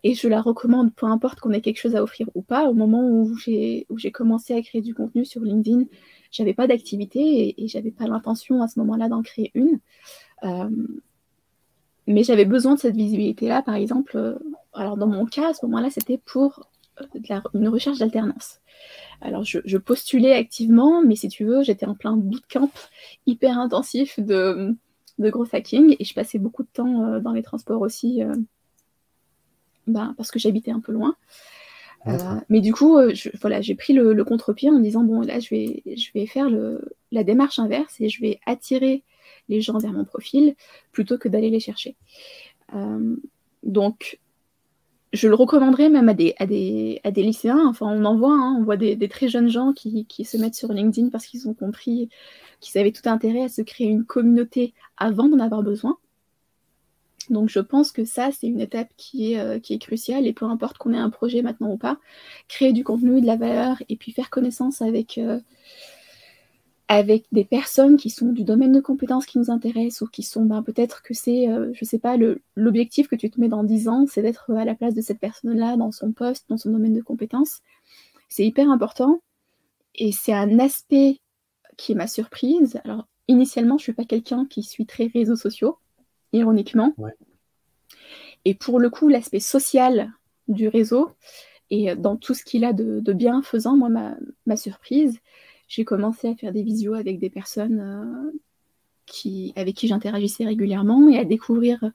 Et je la recommande, peu importe qu'on ait quelque chose à offrir ou pas. Au moment où j'ai commencé à créer du contenu sur LinkedIn, j'avais pas d'activité et j'avais pas l'intention à ce moment-là d'en créer une. Mais j'avais besoin de cette visibilité-là, par exemple. Alors dans mon cas, à ce moment-là, c'était pour une recherche d'alternance. Alors je postulais activement, mais si tu veux, j'étais en plein bootcamp hyper intensif de growth hacking et je passais beaucoup de temps dans les transports aussi. Parce que j'habitais un peu loin. Mais du coup, j'ai pris le contre-pied en me disant, bon, là, je vais faire la démarche inverse et je vais attirer les gens vers mon profil plutôt que d'aller les chercher. Donc, je le recommanderais même à des lycéens. Enfin, on en voit, hein, on voit des très jeunes gens qui se mettent sur LinkedIn parce qu'ils ont compris qu'ils avaient tout intérêt à se créer une communauté avant d'en avoir besoin. Donc je pense que ça, c'est une étape qui est cruciale et peu importe qu'on ait un projet maintenant ou pas, créer du contenu, de la valeur et puis faire connaissance avec des personnes qui sont du domaine de compétences qui nous intéressent ou qui sont, peut-être que c'est, je sais pas, l'objectif que tu te mets dans 10 ans, c'est d'être à la place de cette personne-là, dans son poste, dans son domaine de compétences. C'est hyper important et c'est un aspect qui m'a surprise. Alors initialement, je suis pas quelqu'un qui suit très réseaux sociaux, ironiquement. Ouais. Et pour le coup, l'aspect social du réseau et dans tout ce qu'il a de bienfaisant, moi, m'a surprise. J'ai commencé à faire des visios avec des personnes avec qui j'interagissais régulièrement et à découvrir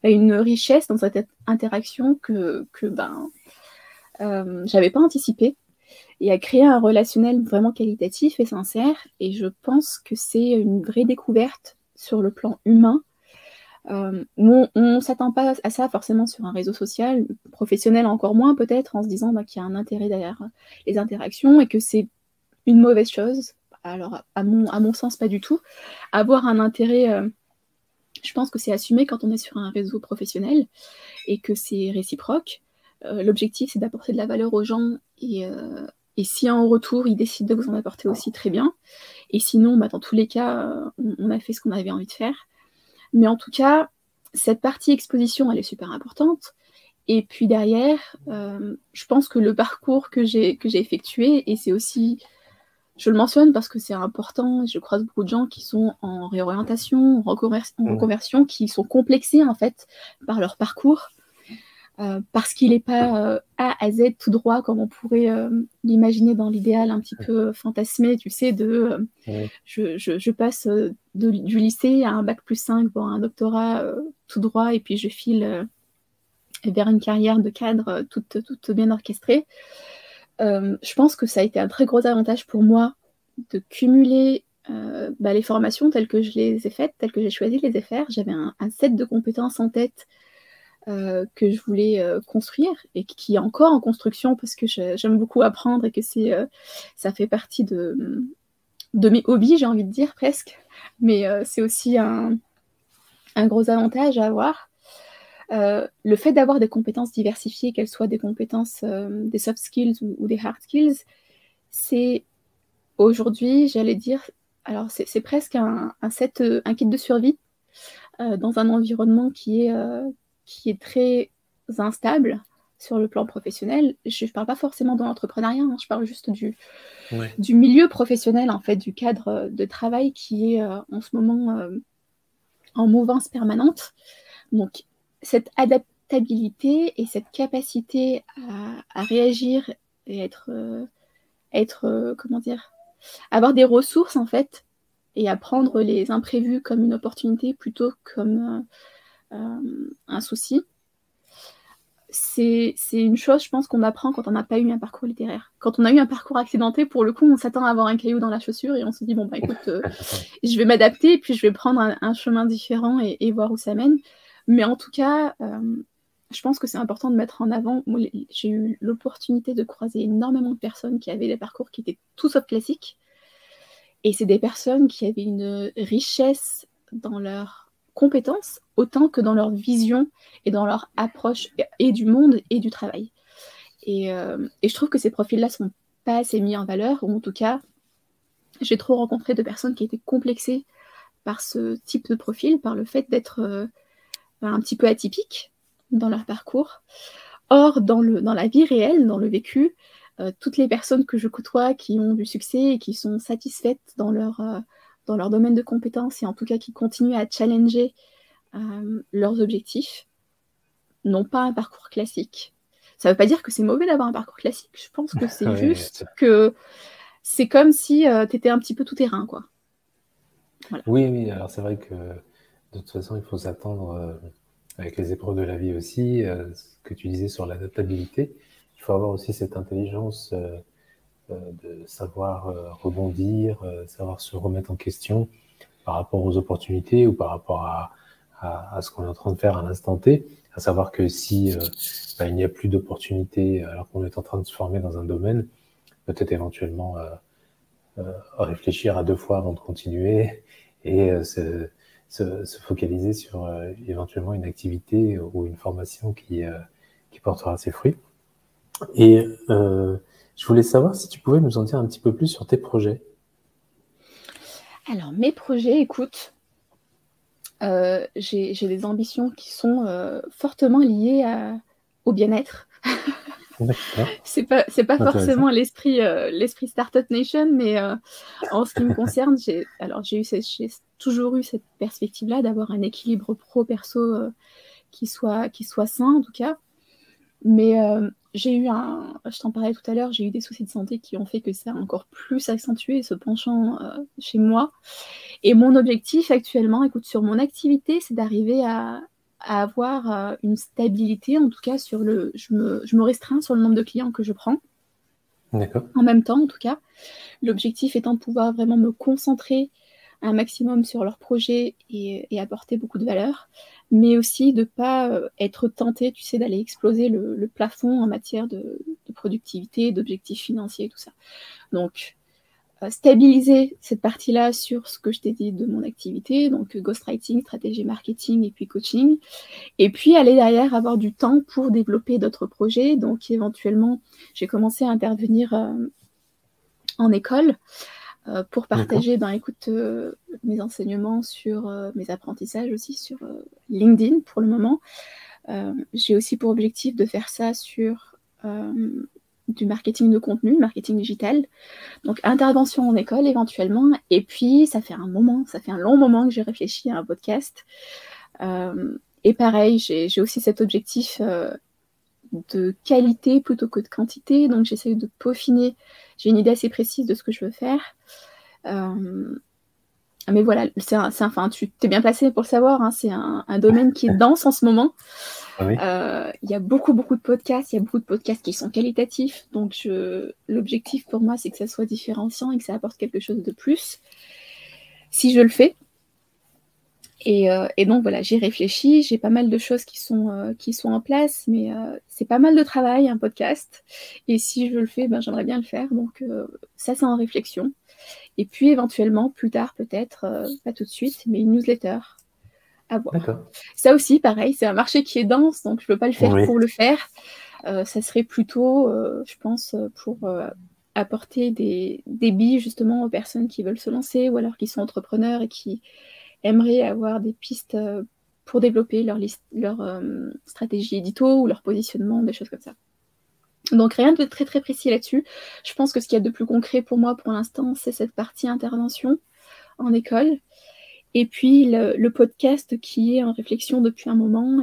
une richesse dans cette interaction que j'avais pas anticipé et à créer un relationnel vraiment qualitatif et sincère. Et je pense que c'est une vraie découverte sur le plan humain On ne s'attend pas à ça forcément sur un réseau social, professionnel encore moins peut-être, en se disant qu'il y a un intérêt derrière les interactions et que c'est une mauvaise chose. Alors, à mon sens, pas du tout. Avoir un intérêt, je pense que c'est assumé quand on est sur un réseau professionnel et que c'est réciproque. L'objectif, c'est d'apporter de la valeur aux gens et si en retour, ils décident de vous en apporter aussi, très bien. Et sinon, dans tous les cas, on a fait ce qu'on avait envie de faire. Mais en tout cas, cette partie exposition, elle est super importante. Et puis derrière, je pense que le parcours que j'ai effectué, et c'est aussi, je le mentionne parce que c'est important, je croise beaucoup de gens qui sont en réorientation, en reconversion, qui sont complexés en fait par leur parcours, parce qu'il n'est pas A à Z tout droit comme on pourrait l'imaginer dans l'idéal un petit peu fantasmé, tu sais, je passe du lycée à un bac+5, voire un doctorat tout droit, et puis je file vers une carrière de cadre toute bien orchestrée. Je pense que ça a été un très gros avantage pour moi de cumuler les formations telles que je les ai faites, telles que j'ai choisi de les faire. J'avais un set de compétences en tête que je voulais construire et qui est encore en construction parce que j'aime beaucoup apprendre et que ça fait partie de mes hobbies, j'ai envie de dire presque. Mais c'est aussi un gros avantage à avoir. Le fait d'avoir des compétences diversifiées, qu'elles soient des compétences, des soft skills ou des hard skills, c'est aujourd'hui, j'allais dire, alors c'est presque un kit de survie dans un environnement qui est très instable sur le plan professionnel. Je ne parle pas forcément de l'entrepreneuriat, hein, je parle juste du milieu professionnel, en fait, du cadre de travail qui est en ce moment en mouvance permanente. Donc, cette adaptabilité et cette capacité à réagir et comment dire, avoir des ressources, en fait, et à prendre les imprévus comme une opportunité plutôt comme un souci, c'est une chose, je pense, qu'on apprend quand on n'a pas eu un parcours littéraire. Quand on a eu un parcours accidenté, pour le coup, on s'attend à avoir un caillou dans la chaussure et on se dit, bon, écoute, je vais m'adapter et puis je vais prendre un chemin différent et voir où ça mène. Mais en tout cas, je pense que c'est important de mettre en avant. Moi, j'ai eu l'opportunité de croiser énormément de personnes qui avaient des parcours qui étaient tout sauf classiques. Et c'est des personnes qui avaient une richesse dans leurs compétences, autant que dans leur vision et dans leur approche et du monde et du travail. Et je trouve que ces profils-là sont pas assez mis en valeur, ou en tout cas, j'ai trop rencontré de personnes qui étaient complexées par ce type de profil, par le fait d'être un petit peu atypiques dans leur parcours. Or, dans la vie réelle, dans le vécu, toutes les personnes que je côtoie qui ont du succès et qui sont satisfaites dans leur domaine de compétences et en tout cas qui continuent à challenger leurs objectifs n'ont pas un parcours classique. Ça ne veut pas dire que c'est mauvais d'avoir un parcours classique. Je pense que c'est juste que c'est comme si tu étais un petit peu tout terrain, quoi. Voilà. Oui, alors c'est vrai que de toute façon, il faut s'attendre avec les épreuves de la vie aussi, ce que tu disais sur l'adaptabilité. Il faut avoir aussi cette intelligence de savoir rebondir, savoir se remettre en question par rapport aux opportunités ou par rapport à ce qu'on est en train de faire à l'instant T, à savoir que si il n'y a plus d'opportunités alors qu'on est en train de se former dans un domaine, peut-être éventuellement réfléchir à 2 fois avant de continuer et se focaliser sur éventuellement une activité ou une formation qui portera ses fruits. Et je voulais savoir si tu pouvais nous en dire un petit peu plus sur tes projets. Alors, mes projets, écoute, j'ai des ambitions qui sont fortement liées au bien-être. C'est pas forcément l'esprit Startup Nation, mais en ce qui me concerne, j'ai toujours eu cette perspective-là d'avoir un équilibre pro-perso qui soit sain en tout cas. Mais je t'en parlais tout à l'heure, j'ai eu des soucis de santé qui ont fait que ça a encore plus accentué ce penchant chez moi. Et mon objectif actuellement, écoute, sur mon activité, c'est d'arriver à avoir une stabilité, en tout cas je me restreins sur le nombre de clients que je prends. D'accord. En même temps, en tout cas, l'objectif étant de pouvoir vraiment me concentrer un maximum sur leur projet et apporter beaucoup de valeur, mais aussi de ne pas être tenté, tu sais, d'aller exploser le plafond en matière de productivité, d'objectifs financiers, tout ça. Donc, stabiliser cette partie-là sur ce que je t'ai dit de mon activité, donc ghostwriting, stratégie marketing et puis coaching, et puis aller derrière avoir du temps pour développer d'autres projets. Donc éventuellement, j'ai commencé à intervenir en école pour partager écoute, mes enseignements sur mes apprentissages aussi sur LinkedIn pour le moment. J'ai aussi pour objectif de faire ça sur du marketing de contenu, marketing digital. Donc, intervention en école éventuellement. Et puis, ça fait un long moment que j'ai réfléchi à un podcast. Et pareil, j'ai aussi cet objectif de qualité plutôt que de quantité. Donc, j'essaie de peaufiner. J'ai une idée assez précise de ce que je veux faire. Mais voilà, enfin, tu t'es bien placé pour le savoir. Hein, c'est un domaine qui est dense en ce moment. Oui. Il y a beaucoup de podcasts. Il y a beaucoup de podcasts qui sont qualitatifs. Donc, l'objectif pour moi, c'est que ça soit différenciant et que ça apporte quelque chose de plus. Si je le fais. Et donc, voilà, j'ai réfléchi. J'ai pas mal de choses qui sont en place. Mais c'est pas mal de travail, un podcast. Et si je le fais, j'aimerais bien le faire. Donc, ça, c'est en réflexion. Et puis, éventuellement, plus tard, peut-être, pas tout de suite, mais une newsletter. À voir. Ça aussi, pareil, c'est un marché qui est dense, donc je ne peux pas le faire pour le faire. Ça serait plutôt, je pense, pour apporter des billes justement aux personnes qui veulent se lancer ou alors qui sont entrepreneurs et qui aimeraient avoir des pistes pour développer leur stratégie édito ou leur positionnement, des choses comme ça. Donc rien de très très précis là-dessus. Je pense que ce qu'il y a de plus concret pour moi pour l'instant, c'est cette partie intervention en école. Et puis le podcast qui est en réflexion depuis un moment.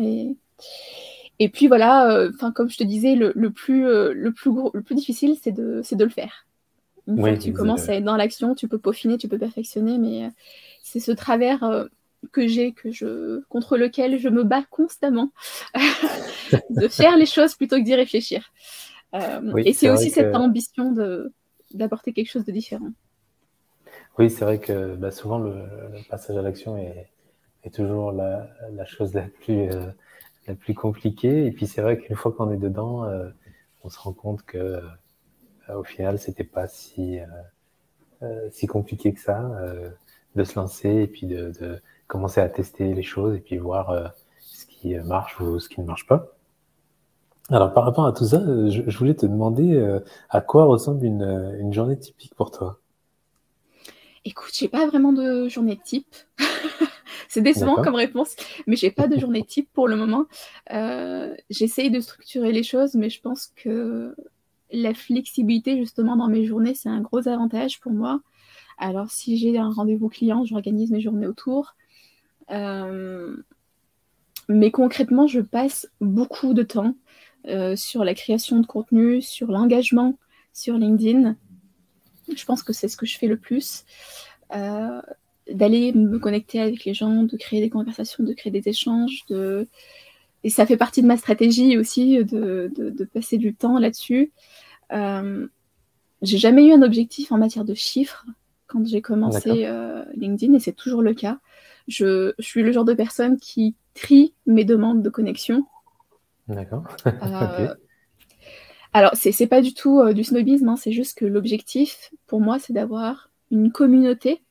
Et puis voilà, comme je te disais, le plus difficile, c'est de le faire. Une fois que tu commences à être dans l'action, tu peux peaufiner, tu peux perfectionner, mais c'est ce travers que j'ai, contre lequel je me bats constamment, de faire les choses plutôt que d'y réfléchir. Et c'est aussi cette ambition d'apporter quelque chose de différent. Oui, c'est vrai que souvent le passage à l'action est toujours la chose la plus compliquée. Et puis c'est vrai qu'une fois qu'on est dedans, on se rend compte que au final, c'était pas si compliqué que ça de se lancer et puis de commencer à tester les choses et puis voir ce qui marche ou ce qui ne marche pas. Alors, par rapport à tout ça, je voulais te demander à quoi ressemble une journée typique pour toi? Écoute, j'ai pas vraiment de journée type. C'est décevant comme réponse, mais j'ai pas de journée type pour le moment. J'essaye de structurer les choses, mais je pense que la flexibilité, justement, dans mes journées, c'est un gros avantage pour moi. Alors, si j'ai un rendez-vous client, j'organise mes journées autour. Mais concrètement, je passe beaucoup de temps sur la création de contenu, sur l'engagement sur LinkedIn. Je pense que c'est ce que je fais le plus. D'aller me connecter avec les gens, de créer des conversations, de créer des échanges. Et ça fait partie de ma stratégie aussi de passer du temps là-dessus. J'ai jamais eu un objectif en matière de chiffres quand j'ai commencé LinkedIn, et c'est toujours le cas. Je suis le genre de personne qui trie mes demandes de connexion. D'accord. Alors, c'est pas du tout du snobisme, hein, c'est juste que l'objectif, pour moi, c'est d'avoir une communauté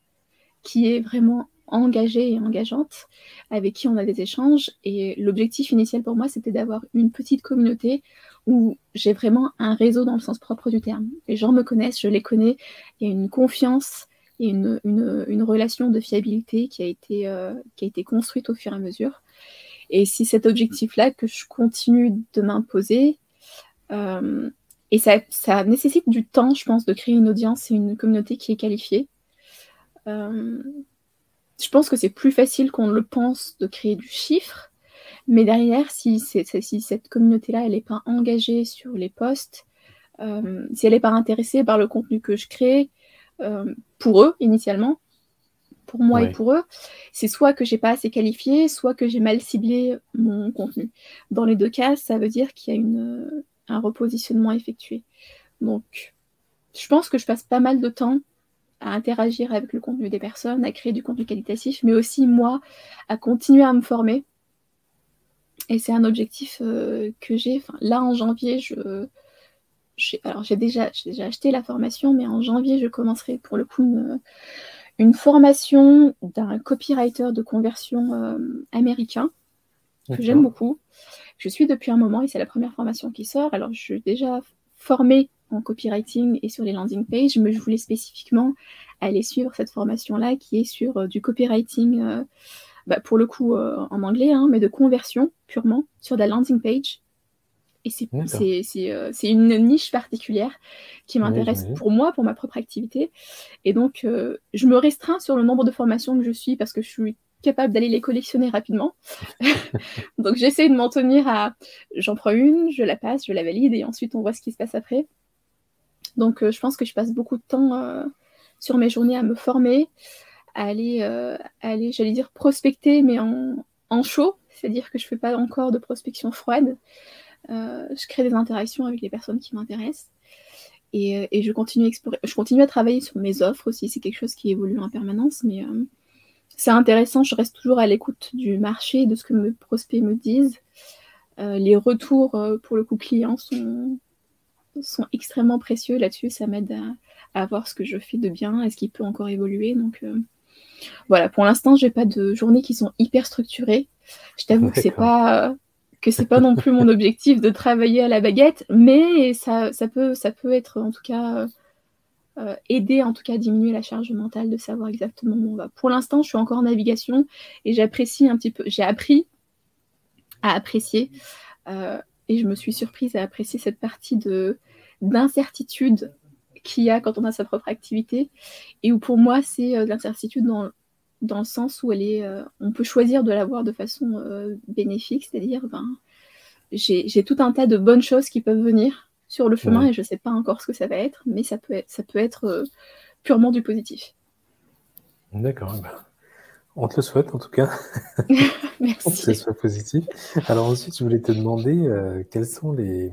qui est vraiment engagée et engageante, avec qui on a des échanges. Et l'objectif initial pour moi, c'était d'avoir une petite communauté où j'ai vraiment un réseau dans le sens propre du terme. Les gens me connaissent, je les connais, il y a une confiance et une relation de fiabilité qui a été construite au fur et à mesure. Et c'est cet objectif-là que je continue de m'imposer. Et ça nécessite du temps, je pense, de créer une audience et une communauté qui est qualifiée. Je pense que c'est plus facile qu'on le pense de créer du chiffre, mais derrière, si cette communauté-là, elle n'est pas engagée sur les posts, si elle n'est pas intéressée par le contenu que je crée, pour eux, initialement, pour moi et pour eux, c'est soit que j'ai pas assez qualifié, soit que j'ai mal ciblé mon contenu. Dans les deux cas, ça veut dire qu'il y a un repositionnement effectué. Donc, je pense que je passe pas mal de temps à interagir avec le contenu des personnes, à créer du contenu qualitatif, mais aussi moi à continuer à me former. Et c'est un objectif que j'ai. Enfin, là, en janvier, j'ai déjà acheté la formation, mais en janvier, je commencerai pour le coup une formation d'un copywriter de conversion américain que j'aime beaucoup. Je suis depuis un moment et c'est la première formation qui sort. Alors, je suis déjà formée en copywriting et sur les landing pages, mais je voulais spécifiquement aller suivre cette formation-là qui est sur du copywriting, pour le coup en anglais, hein, mais de conversion purement sur la landing page. Et c'est une niche particulière qui m'intéresse pour moi, pour ma propre activité. Et donc, je me restreins sur le nombre de formations que je suis parce que je suis capable d'aller les collectionner rapidement. Donc, j'essaie de m'en tenir à... J'en prends une, je la passe, je la valide et ensuite, on voit ce qui se passe après. Donc, je pense que je passe beaucoup de temps sur mes journées à me former, à aller j'allais dire, prospecter, mais en chaud. C'est-à-dire que je ne fais pas encore de prospection froide. Je crée des interactions avec les personnes qui m'intéressent et je continue à explorer. Je continue à travailler sur mes offres aussi, c'est quelque chose qui évolue en permanence, mais c'est intéressant, je reste toujours à l'écoute du marché, de ce que mes prospects me disent. Les retours, pour le coup, clients sont extrêmement précieux là-dessus, ça m'aide à voir ce que je fais de bien, est-ce qu'il peut encore évoluer. Donc voilà, pour l'instant, j'ai pas de journées qui sont hyper structurées. Je t'avoue que c'est pas non plus mon objectif de travailler à la baguette, mais ça peut être en tout cas aider en tout cas à diminuer la charge mentale de savoir exactement où on va. Pour l'instant, je suis encore en navigation et j'apprécie un petit peu. J'ai appris à apprécier et je me suis surprise à apprécier cette partie d'incertitude qu'il y a quand on a sa propre activité et où pour moi c'est de l'incertitude dans le sens où on peut choisir de l'avoir de façon bénéfique, c'est-à-dire j'ai tout un tas de bonnes choses qui peuvent venir sur le chemin et je ne sais pas encore ce que ça va être, mais ça peut être purement du positif. D'accord, on te le souhaite en tout cas. Merci. Que ce soit positif. Alors ensuite, je voulais te demander quelles sont les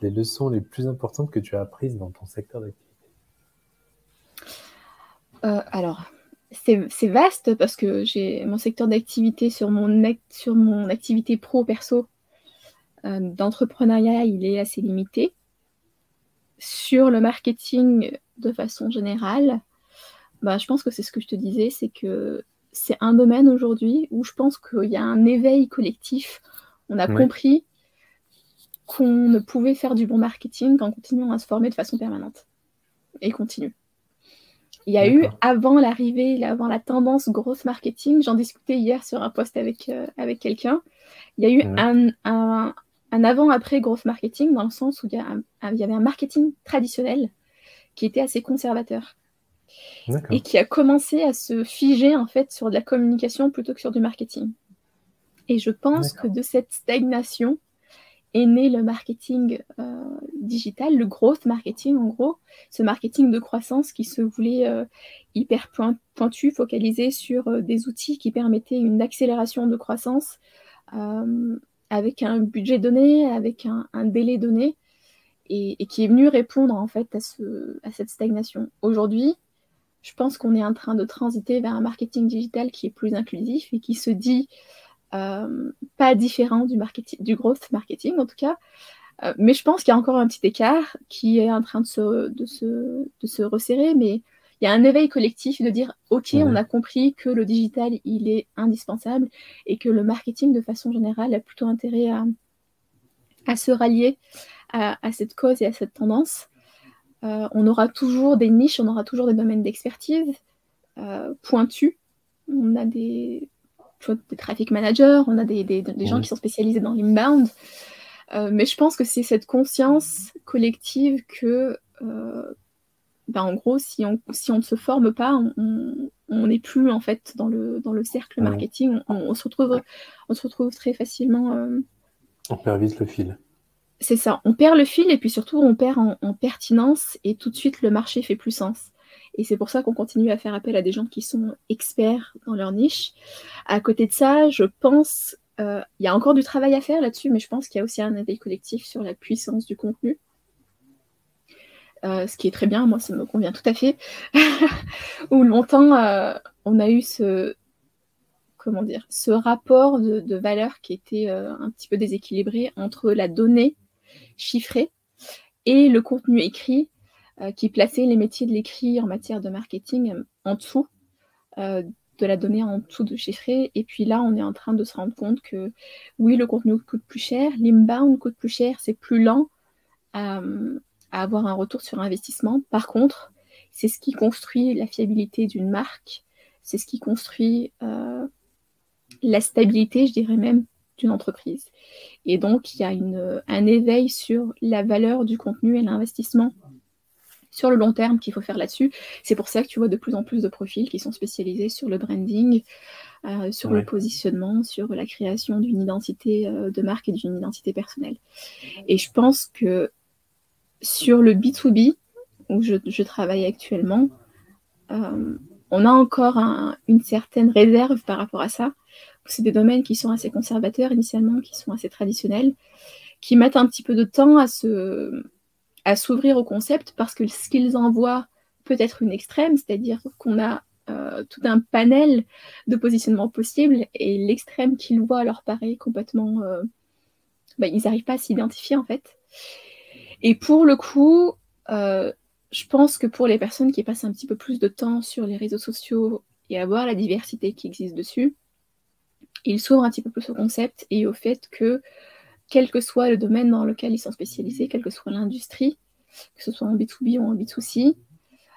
leçons les plus importantes que tu as apprises dans ton secteur d'activité. Alors, c'est vaste parce que j'ai mon secteur d'activité sur mon activité pro-perso d'entrepreneuriat, il est assez limité. Sur le marketing de façon générale, je pense que c'est ce que je te disais, c'est que c'est un domaine aujourd'hui où je pense qu'il y a un éveil collectif. On a compris qu'on ne pouvait faire du bon marketing qu'en continuant à se former de façon permanente. Et continue. Il y a eu, avant la tendance grosse marketing, j'en discutais hier sur un post avec quelqu'un, il y a eu un avant-après grosse marketing dans le sens où il y avait un marketing traditionnel qui était assez conservateur et qui a commencé à se figer en fait sur de la communication plutôt que sur du marketing. Et je pense que de cette stagnation est né le marketing digital, le growth marketing en gros, ce marketing de croissance qui se voulait hyper pointu, focalisé sur des outils qui permettaient une accélération de croissance avec un budget donné, avec un délai donné, et qui est venu répondre en fait à cette stagnation. Aujourd'hui, je pense qu'on est en train de transiter vers un marketing digital qui est plus inclusif et qui se dit pas différent du growth marketing en tout cas, mais je pense qu'il y a encore un petit écart qui est en train de se resserrer, mais il y a un éveil collectif de dire ok, on a compris que le digital il est indispensable et que le marketing de façon générale a plutôt intérêt à se rallier à cette cause et à cette tendance. On aura toujours des niches, on aura toujours des domaines d'expertise pointus. On a des traffic managers, on a des gens qui sont spécialisés dans l'inbound. Mais je pense que c'est cette conscience collective que, en gros, si on ne se forme pas, on n'est plus en fait dans le cercle marketing. On se retrouve très facilement. On perd vite le fil. C'est ça, on perd le fil et puis surtout on perd en pertinence et tout de suite le marché fait plus sens. Et c'est pour ça qu'on continue à faire appel à des gens qui sont experts dans leur niche. À côté de ça, je pense, il y a encore du travail à faire là-dessus, mais je pense qu'il y a aussi un éveil collectif sur la puissance du contenu. ce qui est très bien, moi ça me convient tout à fait, où longtemps on a eu ce rapport de valeur qui était un petit peu déséquilibré entre la donnée chiffrée et le contenu écrit qui plaçait les métiers de l'écrit en matière de marketing en dessous de la donnée, en dessous de chiffré. Et puis là, on est en train de se rendre compte que oui, le contenu coûte plus cher, l'inbound coûte plus cher, c'est plus lent à avoir un retour sur investissement. Par contre, c'est ce qui construit la fiabilité d'une marque, c'est ce qui construit la stabilité, je dirais même, d'une entreprise. Et donc, il y a un éveil sur la valeur du contenu et l'investissement sur le long terme qu'il faut faire là-dessus. C'est pour ça que tu vois de plus en plus de profils qui sont spécialisés sur le branding, sur le positionnement, sur la création d'une identité de marque et d'une identité personnelle. Et je pense que sur le B2B, où je travaille actuellement, on a encore une certaine réserve par rapport à ça. C'est des domaines qui sont assez conservateurs initialement, qui sont assez traditionnels, qui mettent un petit peu de temps à s'ouvrir au concept parce que ce qu'ils envoient peut être une extrême, c'est-à-dire qu'on a tout un panel de positionnements possibles et l'extrême qu'ils voient leur paraît complètement... ils n'arrivent pas à s'identifier en fait. Et pour le coup, je pense que pour les personnes qui passent un petit peu plus de temps sur les réseaux sociaux et à voir la diversité qui existe dessus, ils s'ouvrent un petit peu plus au concept et au fait que, quel que soit le domaine dans lequel ils sont spécialisés, quelle que soit l'industrie, que ce soit en B2B ou en B2C,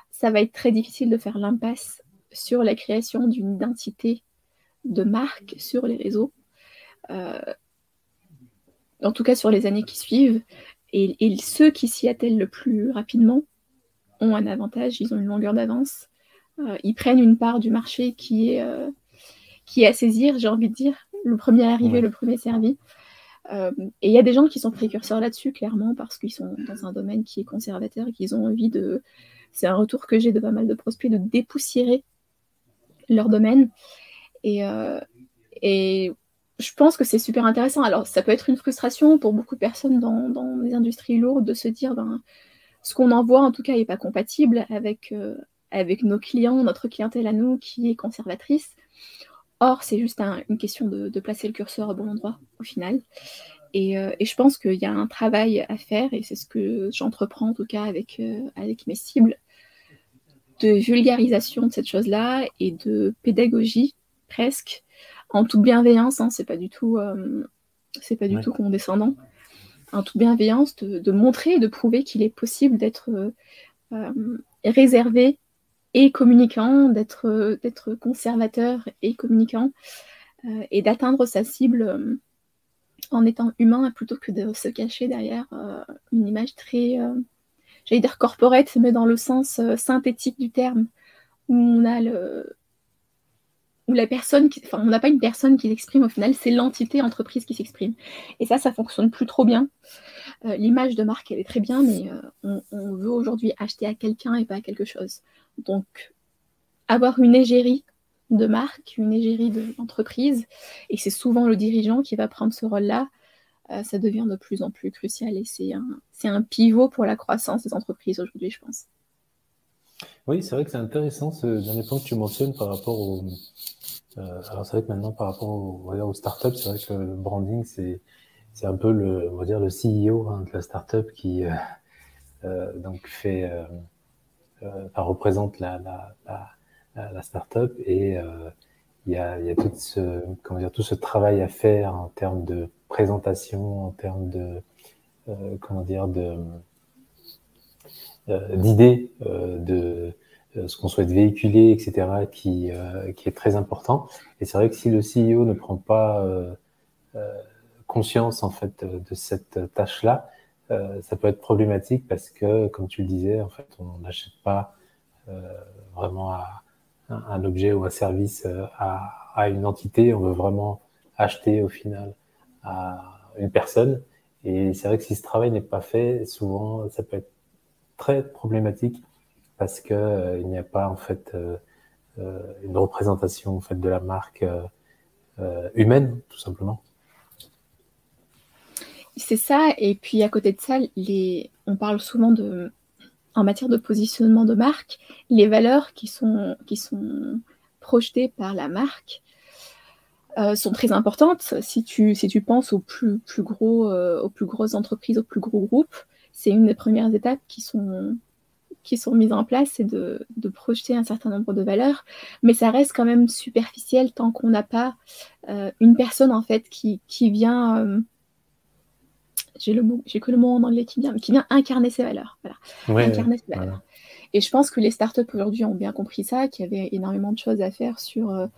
ça va être très difficile de faire l'impasse sur la création d'une identité de marque sur les réseaux, en tout cas sur les années qui suivent. Et ceux qui s'y attellent le plus rapidement ont un avantage, ils ont une longueur d'avance. Ils prennent une part du marché qui est à saisir, j'ai envie de dire, le premier arrivé, le premier servi. Et il y a des gens qui sont précurseurs là-dessus, clairement, parce qu'ils sont dans un domaine qui est conservateur et qu'ils ont envie de... C'est un retour que j'ai de pas mal de prospects, de dépoussiérer leur domaine. Et je pense que c'est super intéressant. Alors, ça peut être une frustration pour beaucoup de personnes dans les industries lourdes de se dire, ce qu'on envoie, en tout cas, n'est pas compatible avec nos clients, notre clientèle à nous, qui est conservatrice. Or, c'est juste une question de placer le curseur au bon endroit, au final. Et je pense qu'il y a un travail à faire, et c'est ce que j'entreprends, en tout cas, avec mes cibles, de vulgarisation de cette chose-là et de pédagogie, presque, en toute bienveillance. Hein, c'est pas du tout condescendant. En toute bienveillance, de montrer et de prouver qu'il est possible d'être réservé et communicant, d'être conservateur et communicant, et d'atteindre sa cible en étant humain plutôt que de se cacher derrière une image très, j'allais dire corporate, mais dans le sens synthétique du terme, où on a où la personne, on n'a pas une personne qui l'exprime au final, c'est l'entité entreprise qui s'exprime. Et ça fonctionne plus trop bien. L'image de marque, elle est très bien, mais on veut aujourd'hui acheter à quelqu'un et pas à quelque chose. Donc, avoir une égérie de marque, une égérie d'entreprise, et c'est souvent le dirigeant qui va prendre ce rôle-là, ça devient de plus en plus crucial, et c'est un pivot pour la croissance des entreprises aujourd'hui, je pense. Oui, c'est vrai que c'est intéressant ce dernier point que tu mentionnes par rapport au... alors c'est vrai que maintenant par rapport aux startups, c'est vrai que le branding, c'est un peu on va dire le CEO de la startup qui donc représente la startup, et il y a tout ce travail à faire en termes de présentation, en termes de d'idées, de ce qu'on souhaite véhiculer, etc., qui est très important. Et c'est vrai que si le CEO ne prend pas conscience en fait de cette tâche-là, ça peut être problématique parce que, comme tu le disais, en fait, on n'achète pas vraiment un objet ou un service à une entité. On veut vraiment acheter au final à une personne. Et c'est vrai que si ce travail n'est pas fait, souvent, ça peut être très problématique parce que il n'y a pas en fait une représentation en fait de la marque humaine, tout simplement. C'est ça, et puis à côté de ça, on parle souvent de en matière de positionnement de marque, les valeurs qui sont projetées par la marque sont très importantes. Si tu penses aux plus grosses entreprises, aux plus gros groupes, c'est une des premières étapes qui sont mises en place, c'est de projeter un certain nombre de valeurs, mais ça reste quand même superficiel tant qu'on n'a pas une personne en fait qui vient j'ai que le mot en anglais qui vient incarner ces valeurs. Voilà. Ouais, incarner ces valeurs. voilà. Et je pense que les startups aujourd'hui ont bien compris ça, qu'il y avait énormément de choses à faire sur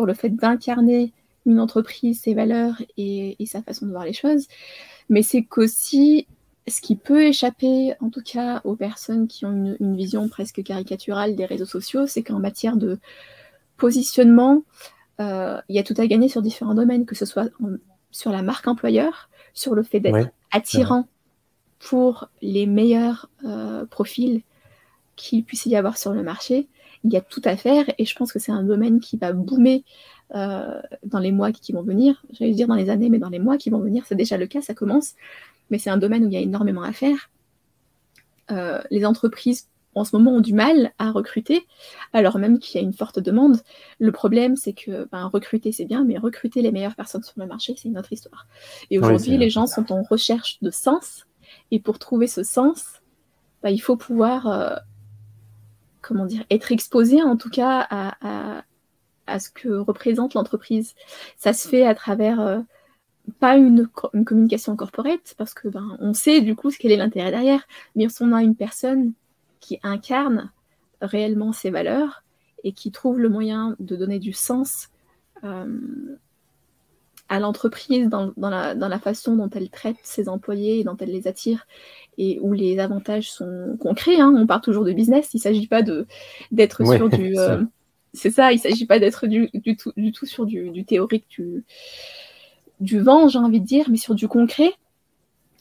le fait d'incarner une entreprise, ses valeurs et sa façon de voir les choses. Mais c'est qu'aussi, ce qui peut échapper, en tout cas aux personnes qui ont une vision presque caricaturale des réseaux sociaux, c'est qu'en matière de positionnement, il y a tout à gagner sur différents domaines, que ce soit sur la marque employeur, sur le fait d'être Ouais, attirant pour les meilleurs profils qu'il puisse y avoir sur le marché. Il y a tout à faire et je pense que c'est un domaine qui va boomer dans les mois qui vont venir. J'allais dire dans les années, mais dans les mois qui vont venir, c'est déjà le cas, ça commence. Mais c'est un domaine où il y a énormément à faire. Les entreprises, en ce moment, ont du mal à recruter, alors même qu'il y a une forte demande. Le problème, c'est que recruter, c'est bien, mais recruter les meilleures personnes sur le marché, c'est une autre histoire. Et aujourd'hui, les gens sont en recherche de sens. Et pour trouver ce sens, il faut pouvoir être exposé, en tout cas, à ce que représente l'entreprise. Ça se fait à travers pas une communication corporate, parce que on sait du coup quel est l'intérêt derrière, mais si on a une personne qui incarne réellement ses valeurs et qui trouve le moyen de donner du sens à l'entreprise dans la façon dont elle traite ses employés et dont elle les attire, et où les avantages sont concrets. On parle toujours de business, il ne s'agit pas d'être sur du... c'est ça, il ne s'agit pas d'être du tout sur du théorique, du vent, j'ai envie de dire, mais sur du concret.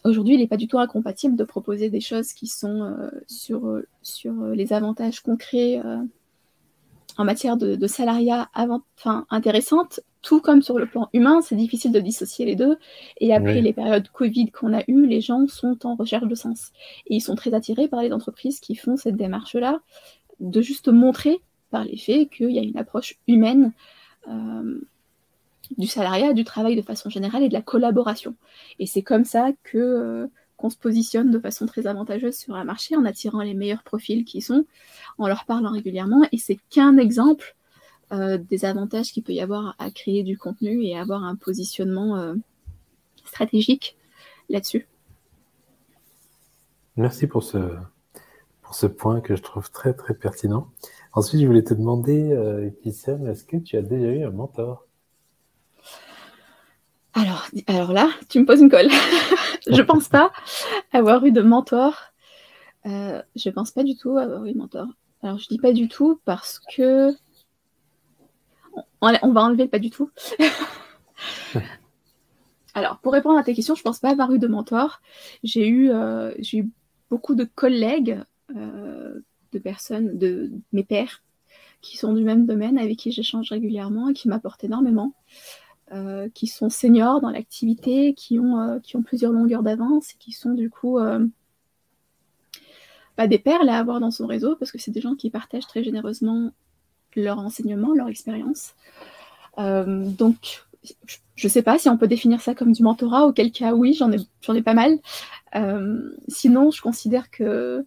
Aujourd'hui, il n'est pas du tout incompatible de proposer des choses qui sont sur les avantages concrets en matière de salariat intéressantes, tout comme sur le plan humain. C'est difficile de dissocier les deux. Et après les périodes Covid qu'on a eues, les gens sont en recherche de sens. Et ils sont très attirés par les entreprises qui font cette démarche-là, de juste montrer par les faits qu'il y a une approche humaine du salariat, du travail de façon générale et de la collaboration. Et c'est comme ça qu'on se positionne de façon très avantageuse sur un marché, en attirant les meilleurs profils qui sont, en leur parlant régulièrement. Et c'est qu'un exemple des avantages qu'il peut y avoir à créer du contenu et avoir un positionnement stratégique là-dessus. Merci pour ce point que je trouve très très pertinent. Ensuite, je voulais te demander, Epicène, est-ce que tu as déjà eu un mentor? Alors là, tu me poses une colle. Je pense pas avoir eu de mentor. Je pense pas du tout avoir eu de mentor. Alors, je dis pas du tout parce que... On va enlever le pas du tout. Alors, pour répondre à ta question, je pense pas avoir eu de mentor. J'ai eu beaucoup de collègues, de personnes, de mes pairs, qui sont du même domaine, avec qui j'échange régulièrement et qui m'apportent énormément. Qui sont seniors dans l'activité, qui ont plusieurs longueurs d'avance et qui sont du coup des perles à avoir dans son réseau, parce que c'est des gens qui partagent très généreusement leur enseignement, leur expérience. Donc, je ne sais pas si on peut définir ça comme du mentorat, auquel cas oui, j'en ai pas mal. Sinon, je considère que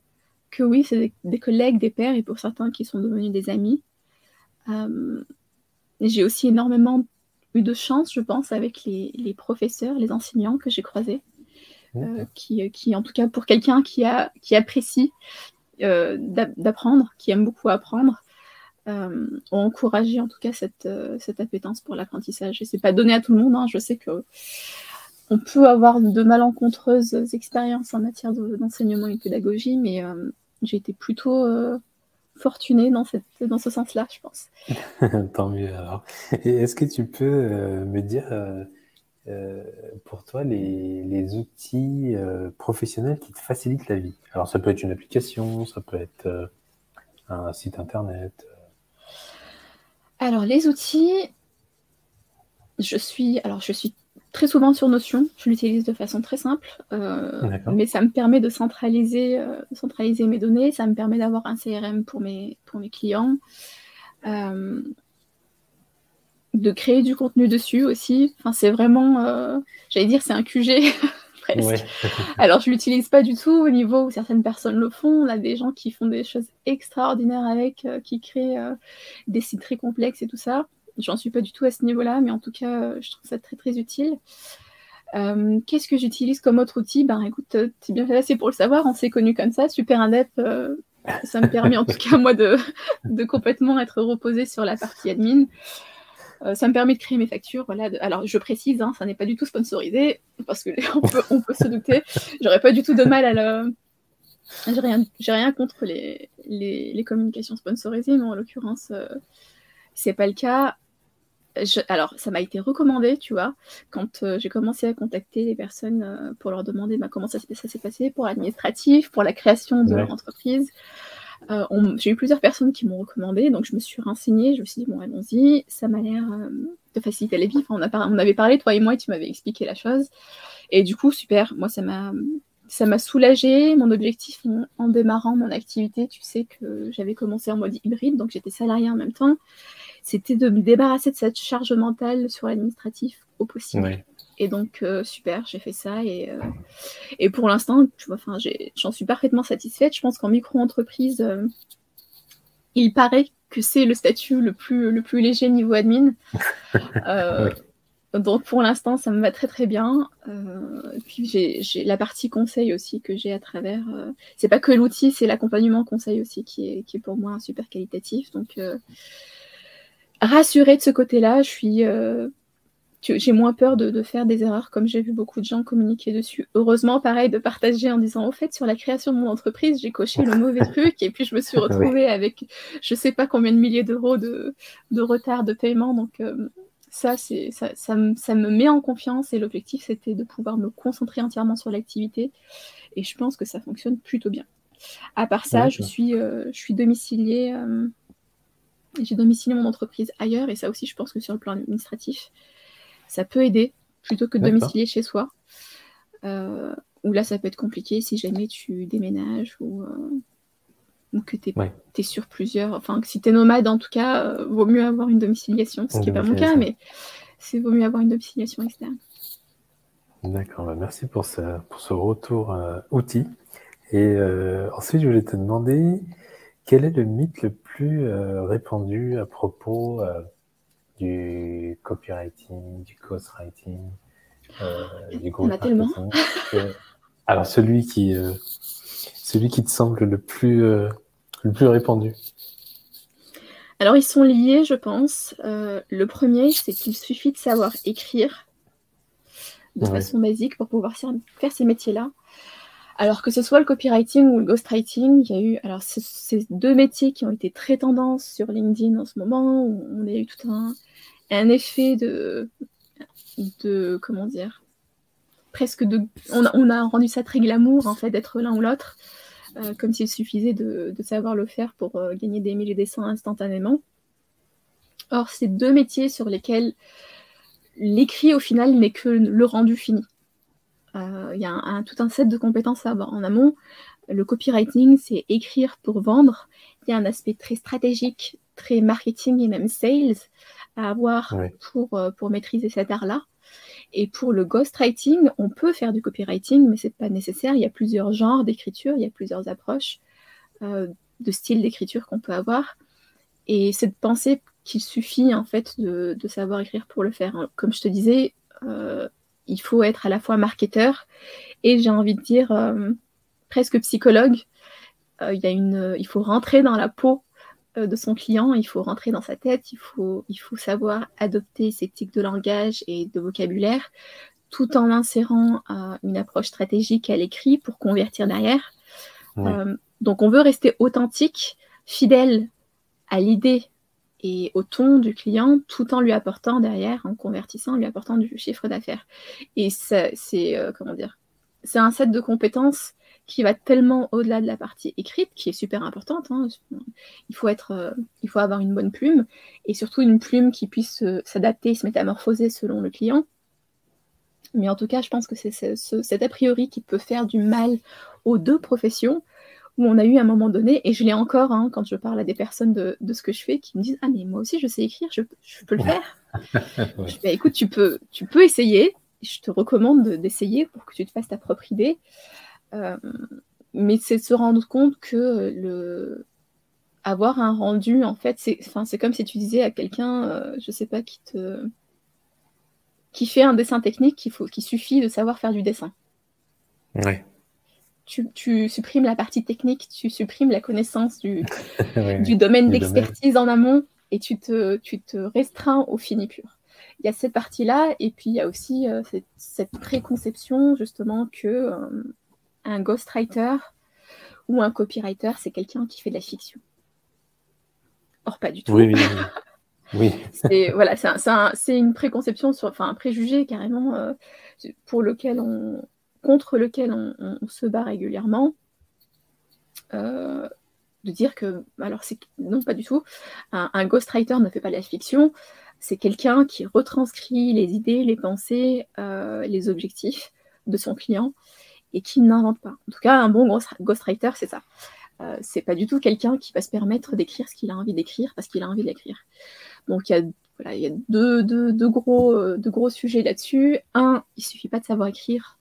oui, c'est des collègues, des pairs, et pour certains qui sont devenus des amis. J'ai aussi énormément eu de chance, je pense, avec les professeurs, les enseignants que j'ai croisés, qui, en tout cas pour quelqu'un qui apprécie d'apprendre, qui aime beaucoup apprendre, ont encouragé en tout cas cette appétence pour l'apprentissage. Et c'est pas donné à tout le monde, je sais qu'on peut avoir de malencontreuses expériences en matière d'enseignement et de pédagogie, mais j'ai été plutôt... fortunée dans ce sens-là, je pense. Tant mieux alors. Et est-ce que tu peux me dire, pour toi, les outils professionnels qui te facilitent la vie? Alors, ça peut être une application, ça peut être un site internet. Alors, les outils, je suis très souvent sur Notion, je l'utilise de façon très simple, mais ça me permet de centraliser mes données, ça me permet d'avoir un CRM pour mes clients, de créer du contenu dessus aussi. Enfin, c'est vraiment, j'allais dire, c'est un QG presque. Ouais. Alors, je l'utilise pas du tout au niveau où certaines personnes le font. On a des gens qui font des choses extraordinaires avec, qui créent des sites très complexes et tout ça. J'en suis pas du tout à ce niveau-là, mais en tout cas, je trouve ça très, très utile. Qu'est-ce que j'utilise comme autre outil? Ben, écoute, t'es bien placé pour le savoir, on s'est connus comme ça, super indep. Ça me permet en tout cas, moi, de complètement être reposée sur la partie admin. Ça me permet de créer mes factures. Voilà. Alors, je précise, hein, ça n'est pas du tout sponsorisé, parce qu'on peut se douter. J'aurais pas du tout de mal à le... J'ai rien contre les communications sponsorisées, mais en l'occurrence, c'est pas le cas. Alors, ça m'a été recommandé, tu vois, quand j'ai commencé à contacter les personnes pour leur demander comment ça s'est passé pour l'administratif, pour la création de leur entreprise. J'ai eu plusieurs personnes qui m'ont recommandé, donc je me suis renseignée, je me suis dit, bon, allons-y, ça m'a l'air de faciliter la vie. Enfin, on avait parlé, toi et moi, et tu m'avais expliqué la chose. Et du coup, super, moi, ça m'a soulagée. Mon objectif en démarrant mon activité, tu sais que j'avais commencé en mode hybride, donc j'étais salariée en même temps, c'était de me débarrasser de cette charge mentale sur l'administratif au possible. Ouais. Et donc, super, j'ai fait ça. Et pour l'instant, tu vois, j'en suis parfaitement satisfaite. Je pense qu'en micro-entreprise, il paraît que c'est le statut le plus léger niveau admin. Ouais. Donc, pour l'instant, ça me va très, très bien. Et puis, j'ai la partie conseil aussi que j'ai à travers... c'est pas que l'outil, c'est l'accompagnement conseil aussi qui est pour moi super qualitatif. Donc, rassurée de ce côté-là, j'ai moins peur de faire des erreurs, comme j'ai vu beaucoup de gens communiquer dessus. Heureusement, pareil, de partager en disant, au fait, sur la création de mon entreprise, j'ai coché le mauvais truc, et puis je me suis retrouvée avec je sais pas combien de milliers d'euros de retard de paiement. Donc ça me met en confiance, et l'objectif, c'était de pouvoir me concentrer entièrement sur l'activité, et je pense que ça fonctionne plutôt bien. À part ça, je suis domiciliée... j'ai domicilié mon entreprise ailleurs, et ça aussi, je pense que sur le plan administratif, ça peut aider, plutôt que de domicilier chez soi. Où là, ça peut être compliqué si jamais tu déménages ou que tu es sur plusieurs... Enfin, si tu es nomade, en tout cas, vaut mieux avoir une domiciliation, ce qui n'est pas mon cas, mais vaut mieux avoir une domiciliation externe. D'accord, merci pour ce retour outil. Et ensuite, je voulais te demander, quel est le mythe le plus répandu à propos du copywriting, du ghostwriting, du growth marketing? Alors, celui qui te semble le plus répandu. Alors, ils sont liés, je pense. Le premier, c'est qu'il suffit de savoir écrire de façon basique pour pouvoir faire ces métiers-là. Alors que ce soit le copywriting ou le ghostwriting, il y a eu... Alors, c'est deux métiers qui ont été très tendance sur LinkedIn en ce moment, où on a eu tout un effet de... Comment dire, presque de... On a rendu ça très glamour, en fait, d'être l'un ou l'autre, comme s'il suffisait de savoir le faire pour gagner des 1000 et des 100 instantanément. Or, c'est deux métiers sur lesquels l'écrit, au final, n'est que le rendu fini. Il y a tout un set de compétences à avoir en amont. Le copywriting, c'est écrire pour vendre. Il y a un aspect très stratégique, très marketing et même sales à avoir pour maîtriser cet art-là. Et pour le ghostwriting, on peut faire du copywriting, mais ce n'est pas nécessaire. Il y a plusieurs genres d'écriture, il y a plusieurs approches de style d'écriture qu'on peut avoir. Et c'est de penser qu'il suffit en fait de savoir écrire pour le faire. Comme je te disais, il faut être à la fois marketeur et, j'ai envie de dire, presque psychologue. Il faut rentrer dans la peau de son client, il faut rentrer dans sa tête, il faut savoir adopter ses tics de langage et de vocabulaire, tout en insérant une approche stratégique à l'écrit pour convertir derrière. Donc on veut rester authentique, fidèle à l'idée et au ton du client, tout en lui apportant derrière, en convertissant, en lui apportant du chiffre d'affaires. Et c'est un set de compétences qui va tellement au-delà de la partie écrite, qui est super importante. Hein. Il faut avoir une bonne plume, et surtout une plume qui puisse s'adapter, se métamorphoser selon le client. Mais en tout cas, je pense que c'est cet a priori qui peut faire du mal aux deux professions, où on a eu à un moment donné, et je l'ai encore quand je parle à des personnes de ce que je fais, qui me disent « Ah, mais moi aussi, je sais écrire, je peux le faire. » Ouais. Je dis « Écoute, tu peux essayer. Je te recommande d'essayer pour que tu te fasses ta propre idée. » Mais c'est de se rendre compte que avoir un rendu, en fait, c'est comme si tu disais à quelqu'un, je sais pas, qui fait un dessin technique, qu'il suffit de savoir faire du dessin. Ouais. Tu supprimes la partie technique, tu supprimes la connaissance du Ouais, domaine du domaine. d'expertise en amont, et tu te restreins au fini pur. Il y a cette partie-là, et puis il y a aussi cette préconception, justement, que un ghostwriter ou un copywriter, c'est quelqu'un qui fait de la fiction. Or, pas du tout. Oui, oui, oui. Oui. Voilà, c'est une préconception, enfin un préjugé carrément, contre lequel on se bat régulièrement. De dire que, alors non, pas du tout, un ghostwriter ne fait pas de la fiction, c'est quelqu'un qui retranscrit les idées, les pensées, les objectifs de son client, et qui n'invente pas. En tout cas, un bon ghostwriter, c'est ça. C'est pas du tout quelqu'un qui va se permettre d'écrire ce qu'il a envie d'écrire parce qu'il a envie d'écrire. Donc il y a deux gros sujets là-dessus. Un, il suffit pas de savoir écrire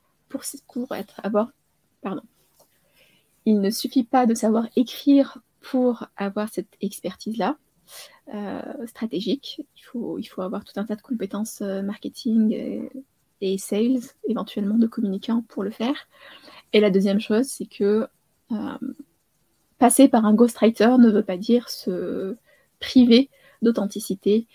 il ne suffit pas de savoir écrire pour avoir cette expertise-là stratégique. Il faut avoir tout un tas de compétences marketing et sales, éventuellement de communicants pour le faire. Et la deuxième chose, c'est que passer par un ghostwriter ne veut pas dire se priver d'authenticité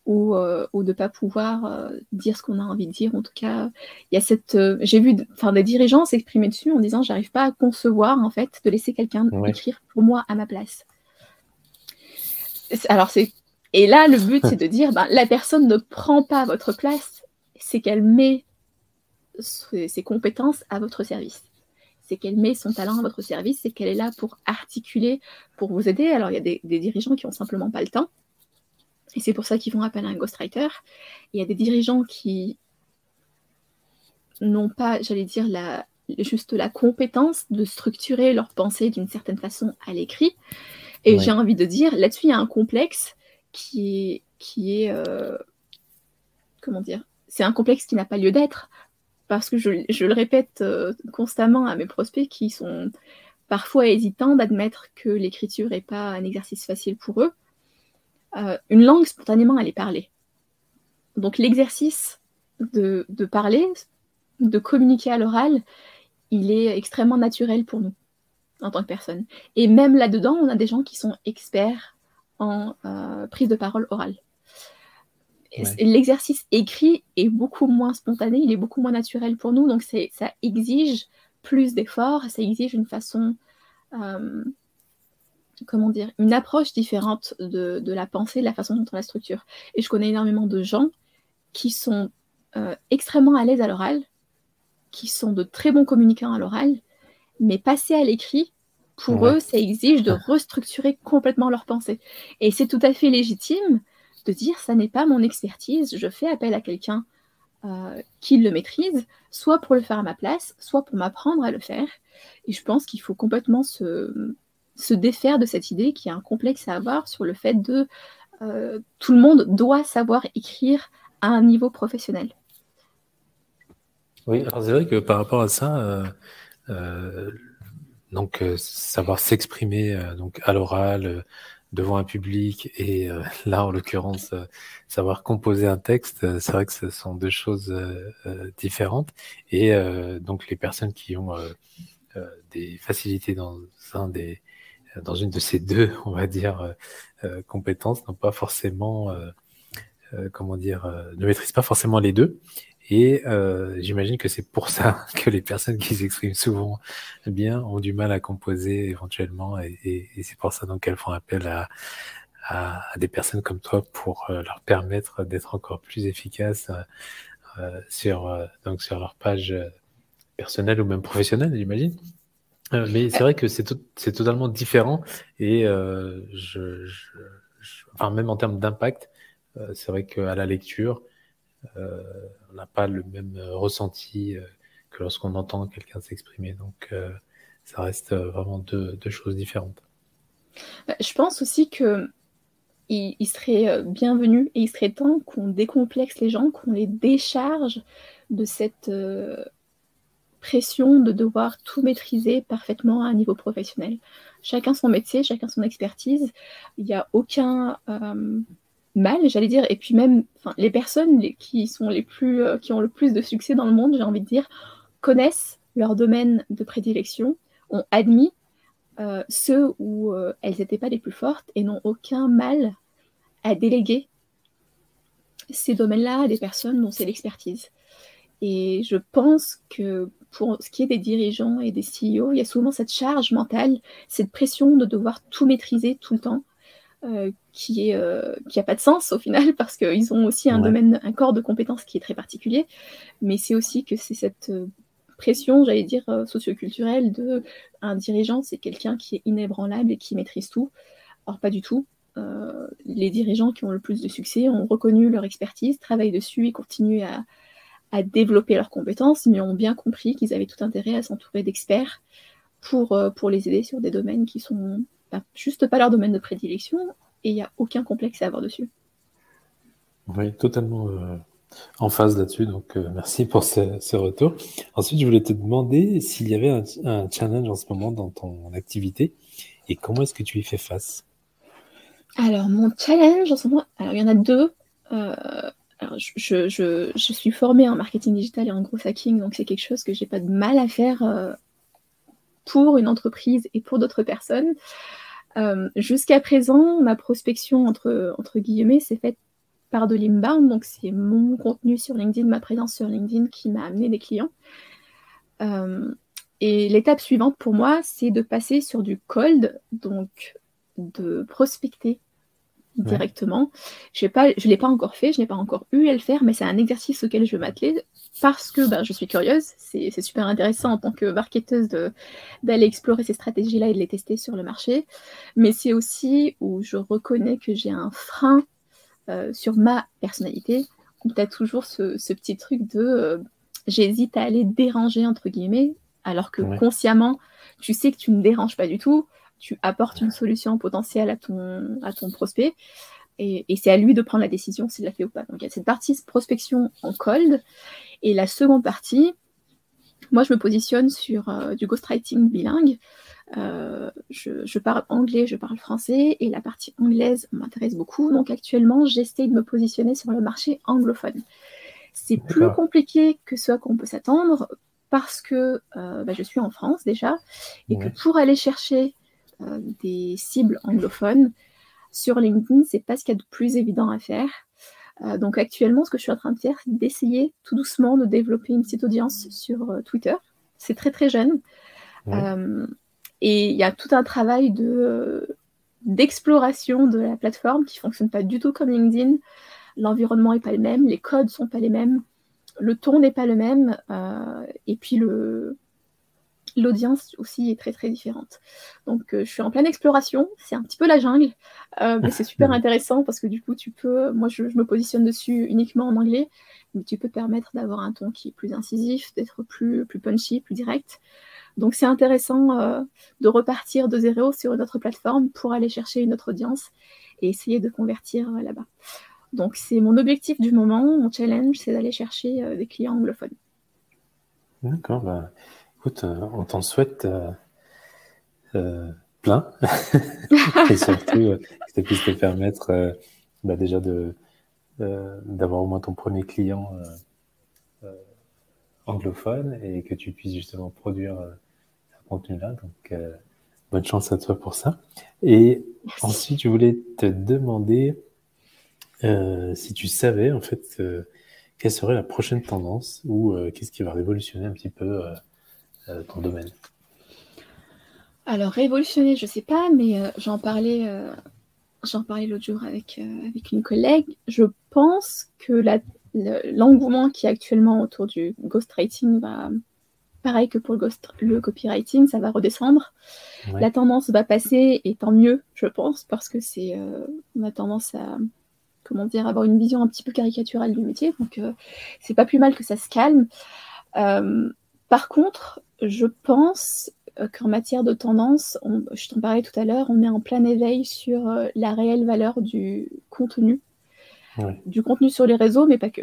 ou de ne pas pouvoir dire ce qu'on a envie de dire. En tout cas, il y a j'ai vu des dirigeants s'exprimer dessus en disant « j'arrive pas à concevoir en fait de laisser quelqu'un écrire pour moi à ma place ». Et là, le but, c'est de dire la personne ne prend pas votre place, c'est qu'elle met ses compétences à votre service. C'est qu'elle met son talent à votre service, c'est qu'elle est là pour articuler, pour vous aider. Alors, il y a des dirigeants qui n'ont simplement pas le temps, et c'est pour ça qu'ils font appel à un ghostwriter. Il y a des dirigeants qui n'ont pas, j'allais dire, juste la compétence de structurer leur pensée d'une certaine façon à l'écrit. Et j'ai envie de dire, là-dessus, il y a un complexe qui est comment dire, c'est un complexe qui n'a pas lieu d'être, parce que je le répète constamment à mes prospects qui sont parfois hésitants d'admettre que l'écriture n'est pas un exercice facile pour eux. Une langue, spontanément, elle est parlée. Donc l'exercice de parler, de communiquer à l'oral, il est extrêmement naturel pour nous, en tant que personne. Et même là-dedans, on a des gens qui sont experts en prise de parole orale. L'exercice écrit est beaucoup moins spontané, il est beaucoup moins naturel pour nous, donc ça exige plus d'efforts, ça exige une façon, comment dire, une approche différente de la pensée, de la façon dont on la structure. Et je connais énormément de gens qui sont extrêmement à l'aise à l'oral, qui sont de très bons communicants à l'oral, mais passer à l'écrit, pour eux, ça exige de restructurer complètement leur pensée. Et c'est tout à fait légitime de dire ça n'est pas mon expertise, je fais appel à quelqu'un qui le maîtrise, soit pour le faire à ma place, soit pour m'apprendre à le faire. Et je pense qu'il faut complètement se défaire de cette idée qu'il y a un complexe à avoir sur le fait de tout le monde doit savoir écrire à un niveau professionnel. Oui, alors c'est vrai que par rapport à ça, donc savoir s'exprimer donc à l'oral, devant un public, et là en l'occurrence savoir composer un texte, c'est vrai que ce sont deux choses différentes, et donc les personnes qui ont des facilités dans une de ces deux, on va dire, compétences, n'ont pas forcément ne maîtrisent pas forcément les deux. Et j'imagine que c'est pour ça que les personnes qui s'expriment souvent bien ont du mal à composer éventuellement, et c'est pour ça donc qu'elles font appel à des personnes comme toi pour leur permettre d'être encore plus efficaces sur leur page personnelle ou même professionnelle, j'imagine. Mais c'est vrai que c'est totalement différent, et enfin, même en termes d'impact, c'est vrai qu'à la lecture, on n'a pas le même ressenti que lorsqu'on entend quelqu'un s'exprimer. Donc, ça reste vraiment deux choses différentes. Je pense aussi que il serait bienvenu et il serait temps qu'on décomplexe les gens, qu'on les décharge de cette pression de devoir tout maîtriser parfaitement à un niveau professionnel. Chacun son métier, chacun son expertise. Il n'y a aucun mal, j'allais dire. Et puis même, les personnes qui ont le plus de succès dans le monde, j'ai envie de dire, connaissent leur domaine de prédilection, ont admis ceux où elles n'étaient pas les plus fortes et n'ont aucun mal à déléguer ces domaines-là à des personnes dont c'est l'expertise. Et je pense que pour ce qui est des dirigeants et des CEO, il y a souvent cette charge mentale, cette pression de devoir tout maîtriser tout le temps, qui a pas de sens au final, parce qu'ils ont aussi un domaine, un corps de compétences qui est très particulier, mais c'est aussi que c'est cette pression, j'allais dire, socioculturelle de un dirigeant, c'est quelqu'un qui est inébranlable et qui maîtrise tout. Or, pas du tout. Les dirigeants qui ont le plus de succès ont reconnu leur expertise, travaillent dessus et continuent à développer leurs compétences, mais ont bien compris qu'ils avaient tout intérêt à s'entourer d'experts pour les aider sur des domaines qui sont juste pas leur domaine de prédilection, et il n'y a aucun complexe à avoir dessus. Oui, totalement en phase là-dessus, donc merci pour ce retour. Ensuite, je voulais te demander s'il y avait un challenge en ce moment dans ton activité, et comment est-ce que tu y fais face? Alors, mon challenge en ce moment, alors il y en a deux. Alors, je suis formée en marketing digital et en growth hacking, donc c'est quelque chose que j'ai pas de mal à faire pour une entreprise et pour d'autres personnes. Jusqu'à présent, ma prospection, entre guillemets, s'est faite par de l'inbound, donc c'est mon contenu sur LinkedIn, ma présence sur LinkedIn qui m'a amené des clients. Et l'étape suivante pour moi, c'est de passer sur du cold, donc de prospecter directement. Je ne l'ai pas encore fait, je n'ai pas encore eu à le faire, mais c'est un exercice auquel je vais m'atteler parce que je suis curieuse. C'est super intéressant en tant que marketeuse d'aller explorer ces stratégies-là et de les tester sur le marché. Mais c'est aussi où je reconnais que j'ai un frein sur ma personnalité. Tu as toujours ce petit truc de j'hésite à aller déranger, entre guillemets, alors que consciemment, tu sais que tu ne déranges pas du tout. Tu apportes une solution potentielle à ton prospect et c'est à lui de prendre la décision s'il la fait ou pas. Donc il y a cette partie prospection en cold et la seconde partie, moi je me positionne sur du ghostwriting bilingue. Je parle anglais, je parle français et la partie anglaise m'intéresse beaucoup. Donc actuellement, j'essaie de me positionner sur le marché anglophone. C'est plus compliqué que ce à quoi on peut s'attendre parce que je suis en France déjà et que pour aller chercher des cibles anglophones sur LinkedIn, c'est pas ce qu'il y a de plus évident à faire. Donc actuellement, ce que je suis en train de faire, c'est d'essayer tout doucement de développer une petite audience sur Twitter. C'est très très jeune. Et il y a tout un travail d'exploration de la plateforme qui fonctionne pas du tout comme LinkedIn. L'environnement n'est pas le même, les codes sont pas les mêmes, le ton n'est pas le même, et puis l'audience aussi est très très différente. Donc je suis en pleine exploration, c'est un petit peu la jungle, mais c'est super intéressant parce que du coup moi je me positionne dessus uniquement en anglais, mais tu peux te permettre d'avoir un ton qui est plus incisif, d'être plus punchy, plus direct. Donc c'est intéressant de repartir de zéro sur une autre plateforme pour aller chercher une autre audience et essayer de convertir là-bas. Donc c'est mon objectif du moment, mon challenge, c'est d'aller chercher des clients anglophones. D'accord, écoute, on t'en souhaite plein et surtout que ça puisse te permettre déjà d'avoir au moins ton premier client anglophone et que tu puisses justement produire ce contenu-là. Donc, bonne chance à toi pour ça. Et merci. Ensuite, je voulais te demander si tu savais en fait quelle serait la prochaine tendance ou qu'est-ce qui va révolutionner un petit peu ton domaine. Alors révolutionner, je sais pas, mais j'en parlais l'autre jour avec une collègue. Je pense que l'engouement qui est actuellement autour du ghostwriting va, pareil que pour le copywriting, ça va redescendre. La tendance va passer et tant mieux, je pense, parce que on a tendance comment dire, avoir une vision un petit peu caricaturale du métier. Donc, c'est pas plus mal que ça se calme. Par contre, je pense qu'en matière de tendance, je t'en parlais tout à l'heure, on est en plein éveil sur la réelle valeur du contenu. Ouais. Du contenu sur les réseaux, mais pas que.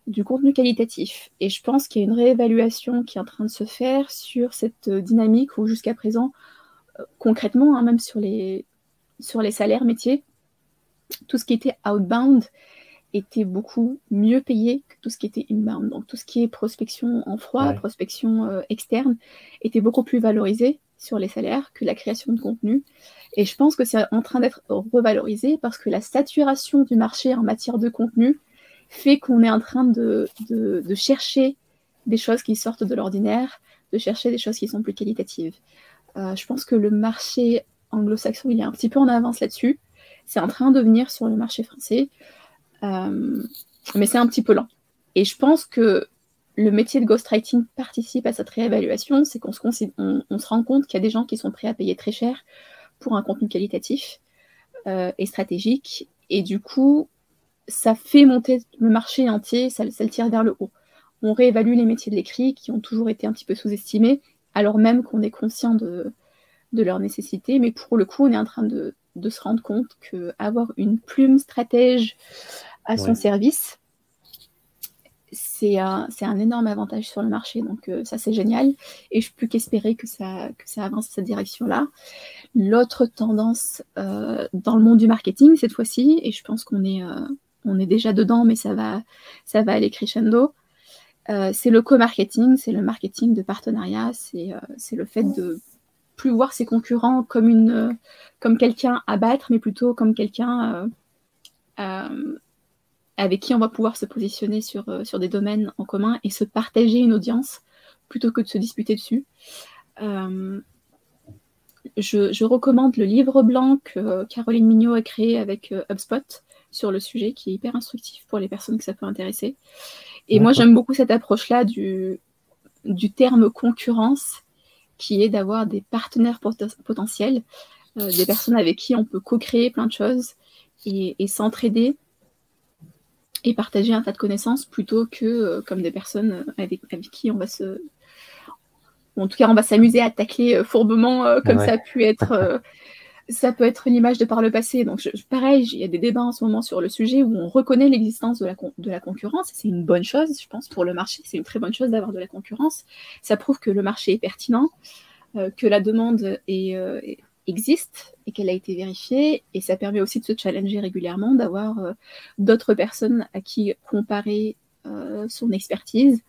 Du contenu qualitatif. Et je pense qu'il y a une réévaluation qui est en train de se faire sur cette dynamique où jusqu'à présent, concrètement, hein, même sur les salaires métiers, tout ce qui était outbound était beaucoup mieux payé que tout ce qui était inbound. Donc tout ce qui est prospection en froid, prospection externe, était beaucoup plus valorisé sur les salaires que la création de contenu. Et je pense que c'est en train d'être revalorisé parce que la saturation du marché en matière de contenu fait qu'on est en train de chercher des choses qui sortent de l'ordinaire, de chercher des choses qui sont plus qualitatives. Je pense que le marché anglo-saxon, il est un petit peu en avance là-dessus. C'est en train de venir sur le marché français. Mais c'est un petit peu lent. Et je pense que le métier de ghostwriting participe à cette réévaluation, c'est qu'on se rend compte qu'il y a des gens qui sont prêts à payer très cher pour un contenu qualitatif et stratégique. Et du coup, ça fait monter le marché entier, ça le tire vers le haut. On réévalue les métiers de l'écrit qui ont toujours été un petit peu sous-estimés, alors même qu'on est conscient de leur nécessité. Mais pour le coup, on est en train de se rendre compte qu'avoir une plume stratège à son service, c'est un énorme avantage sur le marché. Donc ça, c'est génial. Et je peux qu'espérer que ça avance dans cette direction-là. L'autre tendance dans le monde du marketing, cette fois-ci, et je pense qu'on est déjà dedans, mais ça va aller crescendo, c'est le co-marketing, c'est le marketing de partenariat, c'est le fait de plus voir ses concurrents comme quelqu'un à battre, mais plutôt comme quelqu'un avec qui on va pouvoir se positionner sur des domaines en commun et se partager une audience plutôt que de se disputer dessus. Je recommande le livre blanc que Caroline Mignot a créé avec HubSpot sur le sujet, qui est hyper instructif pour les personnes que ça peut intéresser. Et moi, j'aime beaucoup cette approche-là du terme concurrence, qui est d'avoir des partenaires potentiels, des personnes avec qui on peut co-créer plein de choses et s'entraider et partager un tas de connaissances plutôt que comme des personnes avec qui on va en tout cas, on va s'amuser à tacler fourbement comme ça a pu être... ça peut être une image de par le passé. Donc, pareil, il y a des débats en ce moment sur le sujet où on reconnaît l'existence de la concurrence. C'est une bonne chose, je pense, pour le marché. C'est une très bonne chose d'avoir de la concurrence. Ça prouve que le marché est pertinent, que la demande existe et qu'elle a été vérifiée. Et ça permet aussi de se challenger régulièrement, d'avoir d'autres personnes à qui comparer son expertise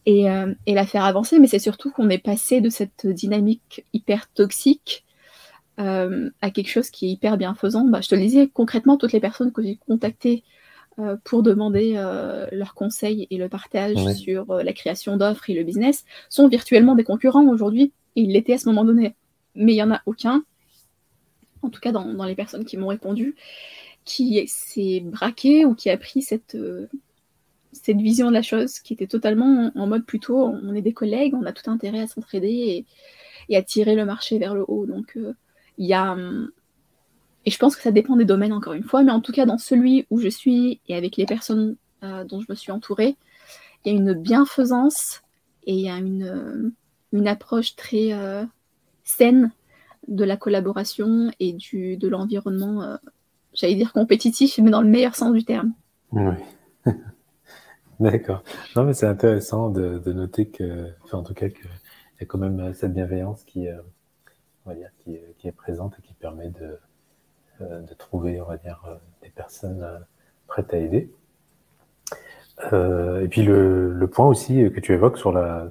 et la faire avancer. Mais c'est surtout qu'on est passé de cette dynamique hyper toxique à quelque chose qui est hyper bienfaisant. Je te le disais, concrètement, toutes les personnes que j'ai contactées pour demander leurs conseils et le partage sur la création d'offres et le business sont virtuellement des concurrents aujourd'hui, et ils l'étaient à ce moment donné. Mais il n'y en a aucun, en tout cas dans les personnes qui m'ont répondu, qui s'est braqué ou qui a pris cette vision de la chose, qui était totalement en mode plutôt, on est des collègues, on a tout intérêt à s'entraider et à tirer le marché vers le haut. Donc, il y a... Et je pense que ça dépend des domaines, encore une fois, mais en tout cas, dans celui où je suis et avec les personnes dont je me suis entourée, il y a une bienfaisance et il y a une approche très saine de la collaboration et de l'environnement, j'allais dire compétitif, mais dans le meilleur sens du terme. Oui. D'accord. Non, mais c'est intéressant de noter en tout cas, qu'il y a quand même cette bienveillance qui est présente et qui permet de trouver, on va dire, des personnes prêtes à aider. Et puis le point aussi que tu évoques sur la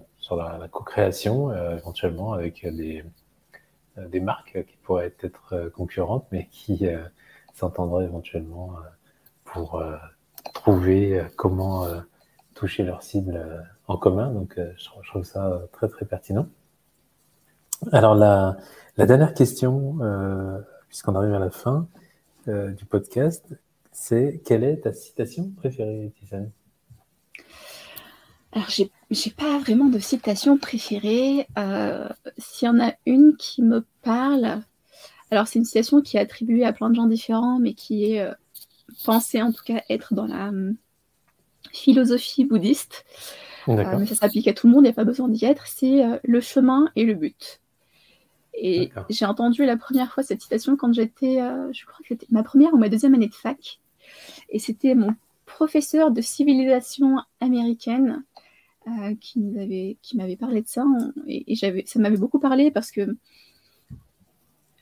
co-création, éventuellement avec des marques qui pourraient être concurrentes, mais qui s'entendraient éventuellement pour trouver comment toucher leur cible en commun. Donc, je trouve ça très, très pertinent. Alors, la dernière question, puisqu'on arrive à la fin du podcast, c'est: quelle est ta citation préférée, Tiffany? Alors, j'ai pas vraiment de citation préférée. S'il y en a une qui me parle, alors c'est une citation qui est attribuée à plein de gens différents, mais qui est pensais en tout cas être dans la philosophie bouddhiste, mais ça s'applique à tout le monde, il n'y a pas besoin d'y être, c'est le chemin et le but. Et j'ai entendu la première fois cette citation quand j'étais, je crois que c'était ma première ou ma deuxième année de fac, et c'était mon professeur de civilisation américaine qui m'avait parlé de ça, et ça m'avait beaucoup parlé parce que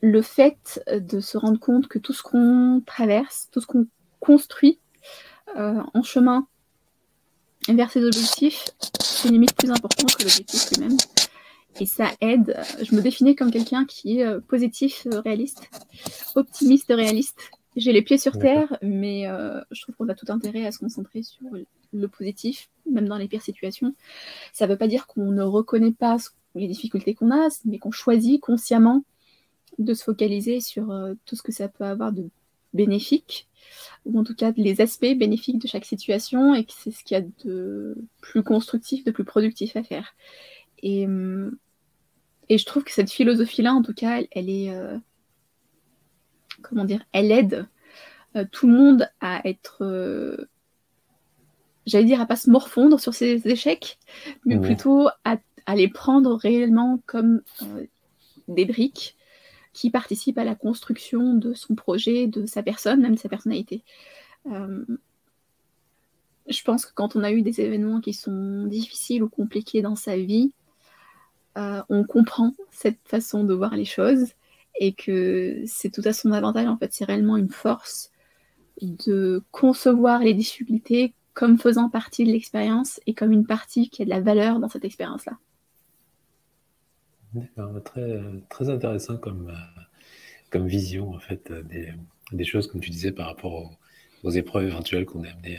le fait de se rendre compte que tout ce qu'on traverse, tout ce qu'on construit en chemin vers ses objectifs, c'est limite plus important que l'objectif lui-même. Et ça aide. Je me définis comme quelqu'un qui est positif, réaliste, optimiste, réaliste. J'ai les pieds sur terre, mais je trouve qu'on a tout intérêt à se concentrer sur le positif, même dans les pires situations. Ça ne veut pas dire qu'on ne reconnaît pas les difficultés qu'on a, mais qu'on choisit consciemment de se focaliser sur tout ce que ça peut avoir de bénéfique, ou en tout cas les aspects bénéfiques de chaque situation, et que c'est ce qu'il y a de plus constructif, de plus productif à faire. Et je trouve que cette philosophie-là, en tout cas, elle est... comment dire, elle aide tout le monde à être... j'allais dire à pas se morfondre sur ses échecs, mais plutôt à les prendre réellement comme des briques qui participent à la construction de son projet, de sa personne, même de sa personnalité. Je pense que quand on a eu des événements qui sont difficiles ou compliqués dans sa vie, on comprend cette façon de voir les choses, et que c'est tout à son avantage. En fait, c'est réellement une force de concevoir les difficultés comme faisant partie de l'expérience et comme une partie qui a de la valeur dans cette expérience-là. D'accord, très, très intéressant comme vision, en fait, des choses, comme tu disais, par rapport aux épreuves éventuelles qu'on est amené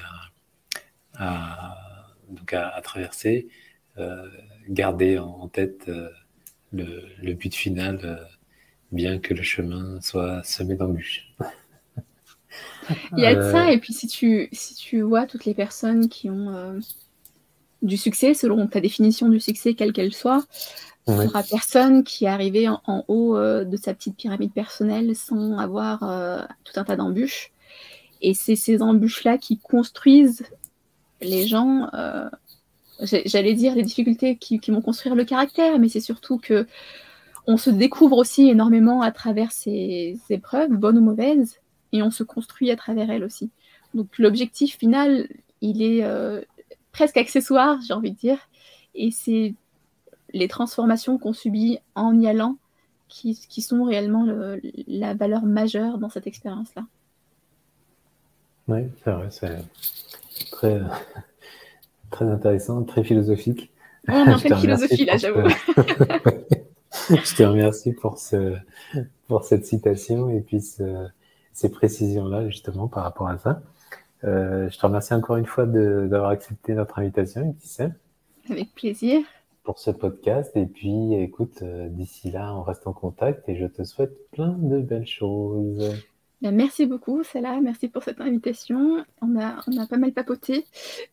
à traverser. Garder en tête le but final, bien que le chemin soit semé d'embûches. Il y a de ça, et puis si tu vois toutes les personnes qui ont du succès, selon ta définition du succès, quelle qu'elle soit, il n'y aura personne qui est arrivé en haut de sa petite pyramide personnelle sans avoir tout un tas d'embûches. Et c'est ces embûches-là qui construisent les gens. J'allais dire les difficultés qui vont construire le caractère, mais c'est surtout que on se découvre aussi énormément à travers ces épreuves, bonnes ou mauvaises, et on se construit à travers elles aussi. Donc l'objectif final, il est presque accessoire, j'ai envie de dire, et c'est les transformations qu'on subit en y allant qui sont réellement la valeur majeure dans cette expérience-là. Oui, c'est vrai, c'est très, très intéressant, très philosophique. Oh, on est en pleine philosophie là, j'avoue. Je te remercie pour cette citation et puis ces précisions-là, justement, par rapport à ça. Je te remercie encore une fois d'avoir accepté notre invitation, Ibtissem. Avec plaisir. Pour ce podcast. Et puis, écoute, d'ici là, on reste en contact et je te souhaite plein de belles choses. Merci beaucoup, Salah. Merci pour cette invitation. On a pas mal papoté.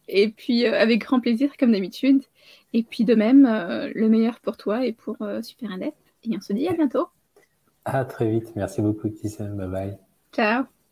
Et puis, avec grand plaisir, comme d'habitude. Et puis, de même, le meilleur pour toi et pour Super Indep. Et on se dit à bientôt. À très vite. Merci beaucoup, Ibtissem. Bye bye. Ciao.